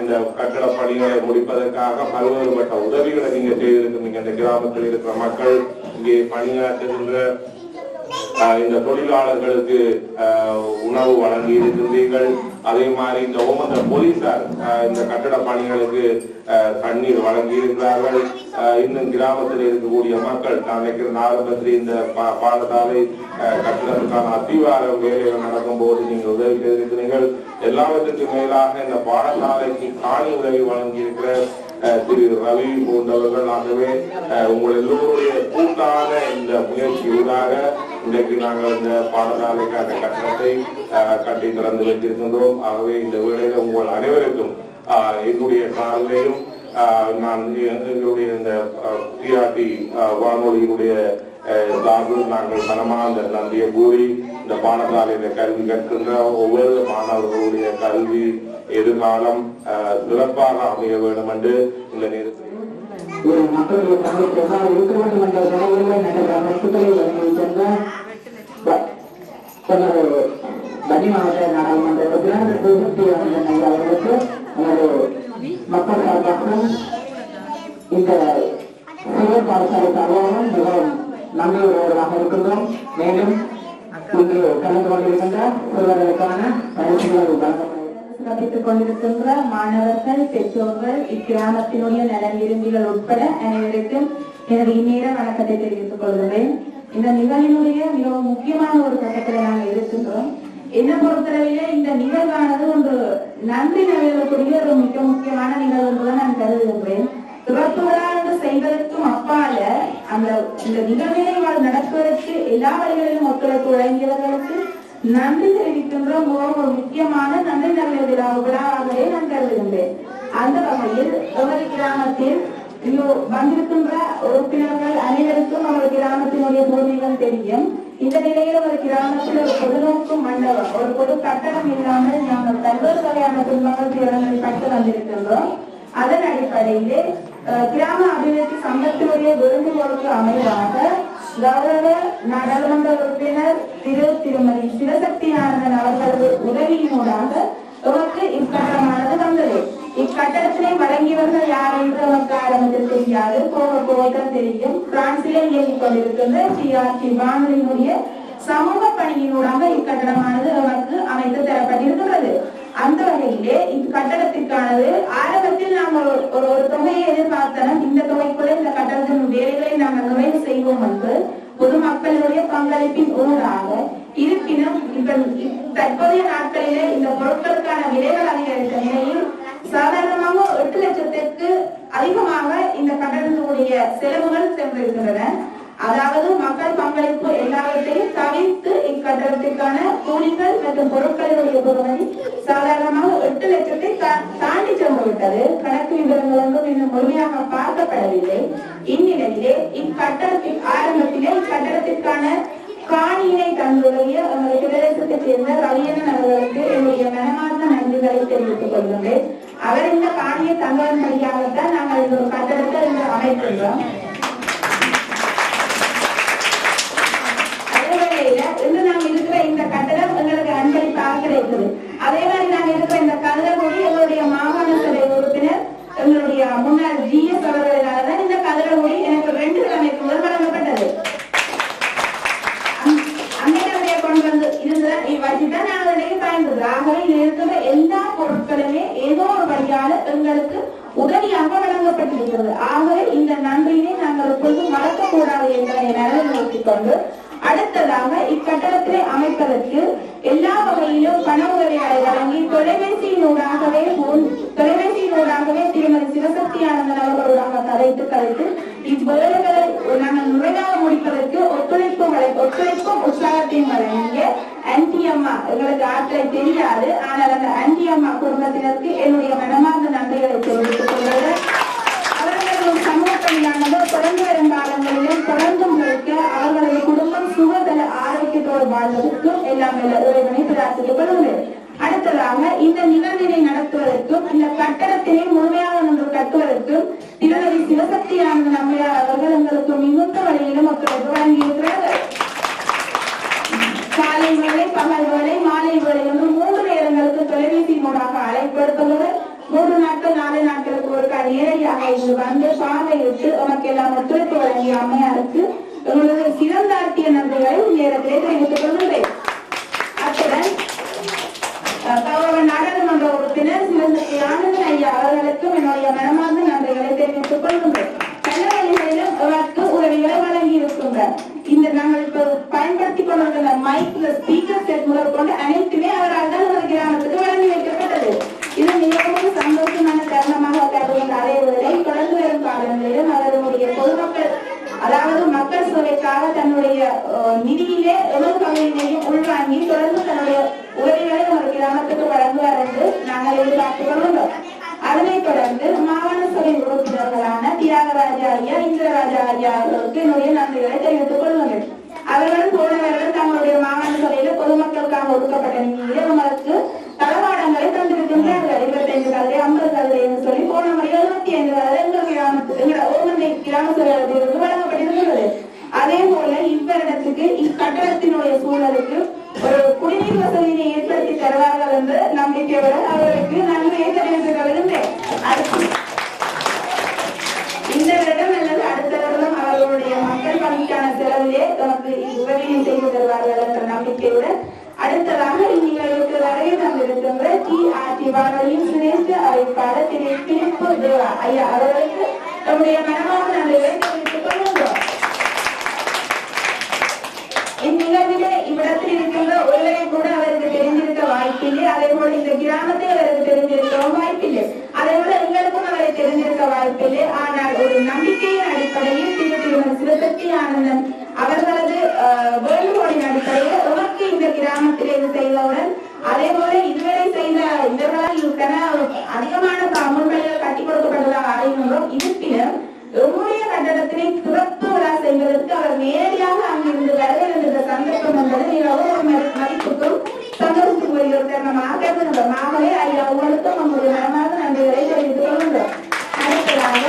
இந்த கட்டட பணிகளை முடிப்பதற்காக பல்வேறுபட்ட உதவிகளை நீங்க செய்திருக்கிறீங்க. இந்த கிராமத்தில் இருக்கிற மக்கள், இங்கே பணியாற்றுகின்ற இந்த தொழிலாளர்களுக்கு உணவு வழங்கி இருக்கின்றீர்கள். அதே மாதிரி இந்த ஒவ்வொரு போலீசார் இந்த கட்டட பணிகளுக்கு தண்ணீர் வழங்கி இருக்கிறார்கள். இன்னும் கிராமத்தில் இருக்கக்கூடிய மக்கள் நான் நினைக்கிறேன் ஆரம்பத்தில் இந்த பாடசாலை கட்டடத்துக்கான அத்திவாரம் வேலைகள் நடக்கும் போது நீங்கள் உதவி செய்திருக்கிறீர்கள். எல்லாவற்றுக்கும் மேலாக இந்த பாடசாலைக்கு காணி உதவி வழங்கி இருக்கிற திரு ரவி போன்றவர்கள். ஆகவே உங்கள் எல்லோருடைய கூட்டான இந்த முயற்சியூடாக இன்றைக்கு நாங்கள் இந்த பாடசாலைக்கான கட்டணத்தை கட்டி திறந்து வைத்திருக்கின்றோம். ஆகவே இந்த வேளையில உங்கள் அனைவருக்கும் என்னுடைய சார்பிலையும் நான் எங்களுடைய இந்த டிஆர்டி வானொலியினுடைய சார்பில் நாங்கள் மனமார்ந்த நன்றியை கூறி இந்த பாடசாலையில கல்வி கற்கின்ற ஒவ்வொரு மாணவர்களுடைய கல்வி எதிர்காலம் சிறப்பாக அமைய வேண்டும் என்று இந்த நேரத்தில் மக்களுடைய பங்கேற்பாக இருக்க வேண்டும் என்ற நிலையில் நடந்த அமைப்புகளை வழங்கி சென்ற பனி மாவட்ட நாடாளுமன்ற உறுப்பினர் அவர்களுக்கு நமது மக்கள் சார்பாகவும் இந்த சிவர் பாடசாலை சார்பாகவும் மிகவும் நன்றியுள்ளவர்களாக இருக்கின்றோம். மேலும் இங்கு கலந்து கொண்டிருக்கின்ற சிறுவர்களுக்கான பரிசுகள் சிறப்பித்துக் கொண்டிருக்கின்ற மாணவர்கள், பெற்றோர்கள், இக்கிராமத்தினுடைய நலன் விரும்பிகள் உட்பட அனைவருக்கும் எனது இந்நேர வணக்கத்தை தெரிவித்துக் கொள்கிறேன். இந்த நிகழ்வினுடைய மிகவும் முக்கியமான ஒரு கட்டத்தில் நாங்கள் இருக்கின்றோம். என்ன பொறுத்தளவிலே இந்த நிகழ்வானது ஒரு நன்றி நிறைவேறக்கூடிய ஒரு மிக முக்கியமான நிகழ்வு என்றுதான் நான் கருதுகின்றேன். சிறப்பு விழா என்று செய்வதற்கும் அப்பால இந்த நிகழ்வினை நடத்துவதற்கு எல்லா வழிகளிலும் ஒத்துழைப்பு வழங்கியவர்களுக்கு நன்றி தெரிவிக்கின்ற ஒரு முக்கியமான நன்றி நிறைவேற விழாவாகவே நான் கருதுகின்றேன். அந்த வகையில் ஒவ்வொரு கிராமத்தில் வந்திருக்கின்ற உறுப்பினர்கள் அனைவருக்கும் அவர் கிராமத்தினுடைய பூர்வீகம் தெரியும். இந்த நிலையில் ஒரு கிராமத்தில் ஒரு பொதுநோக்கு மண்டபம், ஒரு பொது கட்டணம் இல்லாமல் நாங்கள் பல்வேறு வகையான துன்பங்கள் துயரங்களை பட்டு வந்திருக்கின்றோம். அதன் அடிப்படையிலே கிராம அபிவிருத்தி சங்கத்தினுடைய வேண்டுகோளுக்கு அமைவாக கௌரவ நாடாளுமன்ற உறுப்பினர் திருமதி சிவசக்தி ஆனந்தன் அவர்களது உதவியினூடாக நமக்கு இக்கட்டடமானது வந்தது. இக்கட்டடத்தினை வழங்கியவர்கள் யார் என்று நமக்கு ஆரம்பத்தில் தெரியாது, போக போகத்தான் தெரியும். பிரான்சிலே இயங்கிக் கொண்டிருக்கின்ற டிஆர்டி வானொலியினுடைய சமூக பணியினூடாக இக்கட்டடமானது நமக்கு அமைத்து தரப்பட்டிருக்கிறது. அந்த வகையிலே இக்கட்டடத்திற்கானது ஆரம்பத்தில் நாங்கள் ஒரு தொகையை எதிர்பார்த்தோம். இந்த தொகைக்குள்ள இந்த கட்டடத்தின் வேலைகளை நாங்கள் நிறைவு செய்வோம் என்று பொதுமக்களுடைய பங்களிப்பின் ஊடாக. இருப்பினும் இப்ப தற்போதைய நாட்களிலே இந்த பொருட்களுக்கான விலைகள் அதிகரித்த நிலையில் சாதாரணமாக 8 லட்சத்திற்கு அதிகமாக இந்த கட்டடத்தினுடைய செலவுகள் சென்றிருக்கின்றன. அதாவது மக்கள் பங்களிப்பு எல்லாவற்றையும் தவிர்த்து இக்கட்டடத்திற்கான கூலிகள் மற்றும் பொருட்களுடைய பெறுமதி சாதாரணமாக 8 லட்சத்தை தாண்டி சென்று விட்டது. கணக்கு விவரங்கள் ஒன்றும் இன்னும் முழுமையாக பார்க்கப்படவில்லை. இந்நிலையிலே இக்கட்டடத்தின் ஆரம்பத்திலே இக்கட்டடத்திற்கான காணியினை தந்துடைய எங்களுடைய பிரதேசத்தைச் சேர்ந்த ரவியண்ணன் அவர்களுக்கு என்னுடைய மனமார்ந்த நன்றிகளை தெரிவித்துக் கொள்கின்றேன். அவர் இந்த காணியை தங்குவதன்படியாகத்தான் நாங்கள் இந்த ஒரு கட்டடத்தை அமைத்துள்ளோம். இன்று நாம் இருக்கிற இந்த கட்டடம் எங்களுக்கு அன்பளிப்பாக கிடைத்தது. அதே மாதிரி நாங்கள் இருக்கிற இந்த கதிரகுடி எங்களுடைய மாகாண சபை உறுப்பினர் எங்களுடைய முன்னாள் GS அவர்களால்தான் இந்த கதிரகுடி எனக்கு 2 கிழமைக்கு முதல் வழங்கப்பட்டது. அந்த கிழமையை கொண்டு வந்து இருந்துதான் வச்சுதான் நாங்கள் இடையே பயன்படுது. ஆகவே இதில் இருக்கிற எல்லா பொருட்களுமே ஏதோ ஒரு வழியால எங்களுக்கு உதவியாக வழங்கப்பட்டிருக்கிறது. ஆகவே இந்த நன்றியினை நாங்கள் எப்பொழுதும் மறக்கக்கூடாது என்பதை மனதில் நோக்கிக் கொண்டு அடுத்ததாக இக்கட்டடத்திலே அமைப்பதற்கு எல்லா வகையிலும் பண உதவிகளை வழங்கி தொலைபேசியினூடாகவே திருமதி சிவசக்தி ஆனந்தன் அவர்களோடாக கதைத்து இவ்வேலைகளை நாங்கள் நிறைவாக முடிப்பதற்கு ஒத்துழைப்பும் உற்சாகத்தையும் வழங்கிய ஆன்டி அம்மா, எங்களுக்கு ஆற்றலை தெரியாது, ஆனால் அந்த ஆன்டி அம்மா குடும்பத்தினருக்கு என்னுடைய மனமார்ந்த நன்றிகளை தெரிவித்துக் கொள்வது. அவர்களுடைய சமூக பணியானது தொடர்ந்து வரும் காலங்களிலும் தொடர்ந்தும் இருக்க அவர்களது குடும்பம் சுகதல ஆரோக்கியத்தோடு வாழ்வதற்கும் எல்லாம் இறைவனை பிரார்த்தித்துக் கொள்கிறேன். அடுத்ததாக இந்த நிகழ்வினை நடத்துவதற்கும் இந்த கட்டடத்தினை முழுமையாக நின்று கட்டுவதற்கும் திருமதி சிவசக்தி ஆனந்த அம்மையார் அவர்கள் எங்களுக்கு மிகுந்த வழியிலும் ஒத்துழைப்பு வழங்கியிருக்கிறார்கள். காலை வேளை, பகல் வேளை, மாலை வேளை என்று 3 நேரங்களுக்கு தொலைபேசி மூலமாக அழைப்பு எடுத்துள்ளனர். 3 நாட்கள் 4 நாட்களுக்கு ஒரு நேரடியாக இங்கு வந்து பார்வையிட்டு உனக்கு எல்லாம் ஒத்துழைப்பு வழங்கிய அம்மையாருக்கு எங்களது சிறந்தாட்டிய நன்றிகளை நேரத்திலே தெரிவித்துக் கொள்கிறேன். அத்துடன் கௌரவ நாடாளுமன்ற உறுப்பினர் சிவசக்தி ஆனந்தன் ஐயா அவர்களுக்கும் என்னுடைய மனமார்ந்த நன்றிகளை தெரிவித்துக் கொள்கின்றேன். பல வழிகளிலும் அவருக்கு உதவிகளை வழங்கி இருக்கின்றார். இந்த நாங்கள் இப்ப பயன்படுத்திக் கொண்டிருக்கிற மைக், ஸ்பீக்கர் செட் முதல் கொண்டு அனைத்துமே அவரால் தான் ஒரு கிராமத்துக்கு வழங்கி வைக்கப்பட்டது. இது மிகவும் சந்தோஷமான தருணமாக கருதுகின்ற அதே வேளை தொடர்ந்து வரும் காலங்களிலும் அவர்களுடைய பொதுமக்கள், அதாவது மக்கள் சேவைக்காக தன்னுடைய நிதியிலே எவ்வளவு பகுதியினையும் உள்வாங்கி தொடர்ந்து தன்னுடைய உதவிகளை ஒரு கிராமத்துக்கு வழங்குவார் என்று நாங்கள் எதிர்பார்த்துக் கொள்கிறோம். அதனைத் தொடர்ந்து மாகாண சபை உறுப்பினர்களான தியாகராஜா ஐயா, இந்திரராஜா ஐயா அவர்களுக்கு என்னுடைய நன்றிகளை தெரிவித்துக் கொள்கிறேன். அவர்களும் போனவர்கள் தங்களுடைய மாகாண சபையில பொதுமக்களுக்காக ஒதுக்கப்பட்ட நிதியிலே உங்களுக்கு தளவாடங்களை தந்திருக்கின்றார்கள். 25 கதிரை 50 கதிரை என்று சொல்லி போன முறை 75 கதிரை எங்கள் கிராம சபையிலிருந்து வழங்கப்பட்டிருக்கிறது. அதே போல இவ்வருடத்துக்கு இக்கட்டடத்தினுடைய சூழலுக்கு ஒரு குடிநீர் வசதியை ஏற்படுத்தி தருவார்கள் என்று நம்பிக்கையுடன் அவர்களுக்கு நன்மையை தெரிவித்துக் கொள்கின்றேன். இந்த வருடம் அல்லது அடுத்த வருடம் அவர்களுடைய மக்கள் பணிக்கான செலவிலே நமக்கு உதவியை செய்து தருவார்கள் என்ற நம்பிக்கையுடன் அடுத்ததாக இந்நிகழ்வுக்கு வருகை தந்திருக்கின்ற TRT வானொலியின் சிரேஷ்ட அறிவிப்பாளர் திரு பிலிப்பு தேவா ஐயா அவர்களுக்கு நம்முடைய மனமார்ந்த நன்றிகளை தெரிவித்துக் கொள்கின்றோம். இந்நிகழ்விலே இவ்விடத்தில் இருக்கின்ற ஒருவரை கூட அவருக்கு தெரிந்திருக்க வாய்ப்பில்லை. அதே போல இந்த கிராமத்தை அவருக்கு தெரிந்திருக்கவும் வாய்ப்பில்லை. அதே போல எங்களுக்கும் அவரை தெரிந்திருக்க வாய்ப்பில்லை. ஆனால் ஒரு நம்பிக்கையின் அடிப்படையில் திருமதி சிவசக்தி ஆனந்தன் அவர்களது வேண்டுகோளின் அடிப்படையில் உமக்கு இந்த கிராமத்தில் இது செய்தவுடன் அதே போல இதுவரை செய்த இவர்களால் அதிகமான முன்வழிகள் கட்டி கொடுக்கப்பட்டதாக அறிகின்றோம். இருப்பினும் எம்முடைய கட்டடத்தினை சிறப்பு விழா செய்வதற்கு அவர் நேரடியாக அங்கிருந்து வருகின்ற சந்தர்ப்பம் என்பது மிகவும் மதிப்புக்கும் சந்தோஷத்துக்குரிய ஒரு தருணமாக கருதுகின்றோம். ஆகவே ஐயா உங்களுக்கும் நம்முடைய மனமார்ந்த நன்றிகளை தெரிவித்துக் கொள்கின்றோம். அடுத்ததாக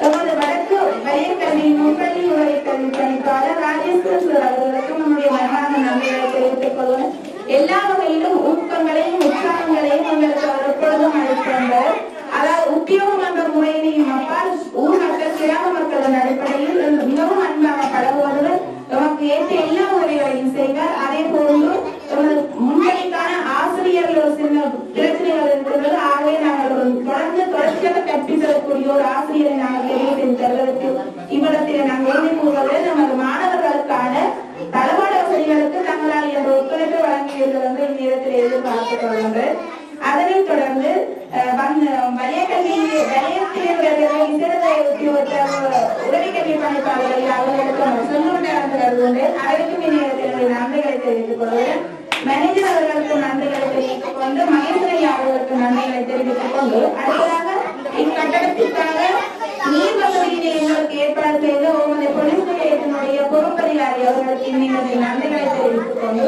எமது வடக்கு வயற்கல்வி முன்பள்ளி உதவிக்கல்வி பணிப்பாளர் ராஜேஸ்வரர் அவர்களுக்கும் நம்முடைய மனமார்ந்த நன்றிகளை தெரிவித்துக் கொள்வோம். எல்லா வகையிலும் ஊக்கங்களையும் உற்சாகங்களையும் உங்களுக்கு அவர் எப்பொழுதும் அளிக்கின்றார். அதாவது உத்தியோகம் என்ற முறையினையும் அப்பால் ஊர் மக்கள் கிராம மக்களின் அடிப்படையில் மிகவும் அன்பாக பழகுவதுடன் நமக்கு தெரிவித்துக் கொள்கிறேன். மேனேஜர் அவர்களுக்கு நன்றிகளை தெரிவித்துக் கொண்டு மகேந்திரையா அவர்களுக்கு நன்றிகளை தெரிவித்துக் கொண்டு அடுத்ததாக இக்கட்டடத்திற்காக நீர் வசதியினை எங்களுக்கு ஏற்பாடு செய்த ஒவ்வொரு போலீஸ் நிலையத்தினுடைய பொறுப்பதிகாரி அவர்களுக்கு நீங்கள் நன்றிகளை தெரிவித்துக் கொண்டு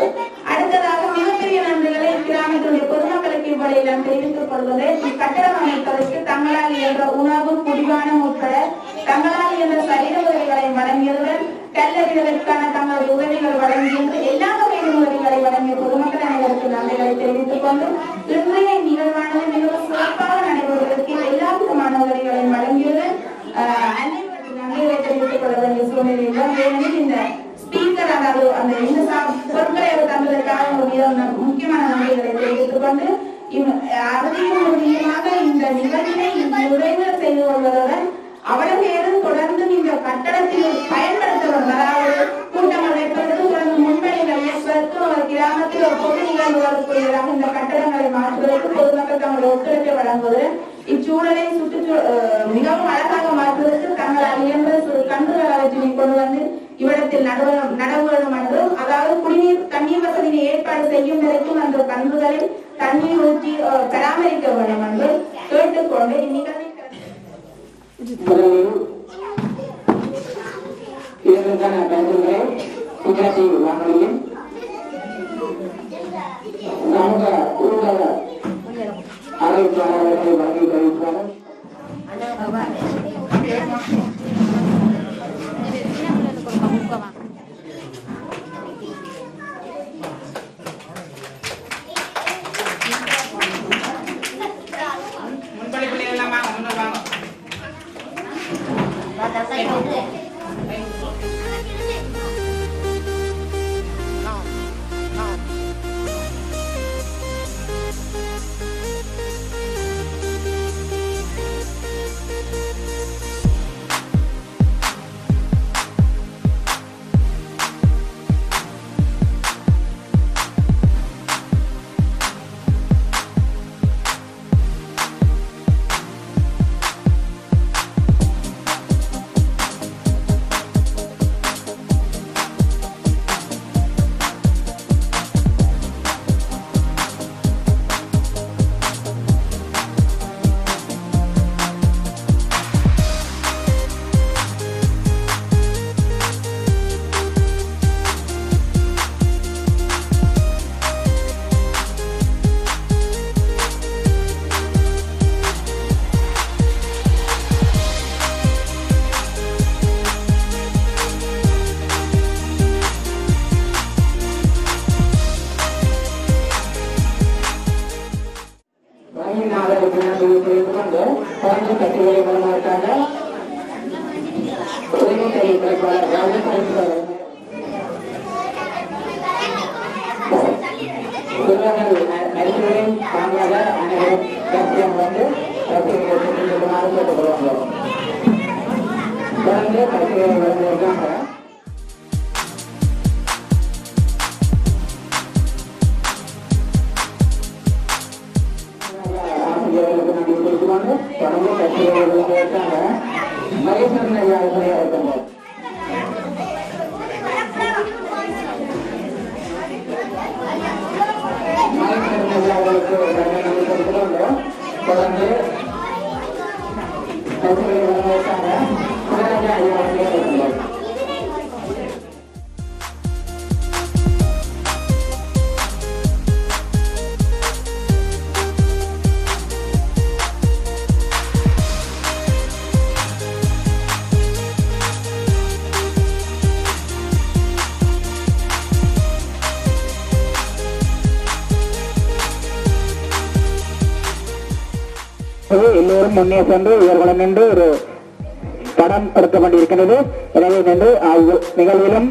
அடுத்ததாக மிகப்பெரிய நன்றிகளை கிராமத்தினுடைய பொதுமக்களுக்கு இவ்வளவு நான் தெரிவித்துக் கொள்வது இக்கட்டடம் அமைப்பதற்கு தங்களால் இயன்ற உணவு குடிபானம் உட்பட தங்களால் இயன்ற சரீர உதவிகளை வழங்கியதுடன் கல்லறிவதற்கான தங்களது உதவிகள் வழங்கியது எல்லா வகையான உதவிகளை வழங்கிய பொதுமக்கள் அனைவருக்கு நன்றிகளை தெரிவித்துக் கொண்டு இன்றைய நிகழ்வானது மிகவும் சிறப்பாக நடைபெறுவதற்கு எல்லா விதமான உதவிகளையும் வழங்கியதுடன் அனைவருக்கு நன்றிகளை தெரிவித்துக் கொள்ள வேண்டிய சூழ்நிலையில் ஏனெனில் இந்த ஸ்பீக்கர் அதாவது அந்த இந்த சொற்களை அவர் தந்ததற்காக முக்கியமான நன்றிகளை தெரிவித்துக் கொண்டு அறுதியுமாக இந்த நிகழ்ச்சியை நிறைவு செய்து கொள்வதுடன் அவ்வளவு பேரும் தொடர்ந்து இந்த கட்டடத்தில் பயன்படுத்தப்படும் அதாவது கூட்டம் அமைப்பதற்கு தொடர்ந்து முன்வழிகள் ஏற்பதற்கு ஒரு கிராமத்தில் ஒரு பொது நிகழ்வுகளுக்குரியதாக இந்த கட்டடங்களை மாற்றுவதற்கு பொதுமக்கள் தங்களுடைய ஒத்துழைப்பை வழங்குவது இச்சூழலை மிகவும் அழகாக மாற்றுவதற்கு தங்களால் இயன்ற கன்றுகள் அவற்றினை கொண்டு வந்து இவ்விடத்தில் நடவுகளும் என்றும் அதாவது தண்ணீர் வசதியை ஏற்பாடு செய்யும் வரைக்கும் அந்த கன்றுகளை தண்ணீர் ஊற்றி பராமரிக்க வேண்டும் என்று கேட்டுக்கொண்டு இந்நிகழ்வை இதற்கான கருத்துக்களை குஜராத்தி வானொலியின் சமூக ஊடக அறிவிப்பாளர்களை வழங்கி தெரிவிப்பார்கள். எல்லோரும் முன்னே சென்று இவர்களும் நின்று ஒரு படம் எடுக்கப்பட்டிருக்கிறது. எனவே நின்று நிகழ்விலும்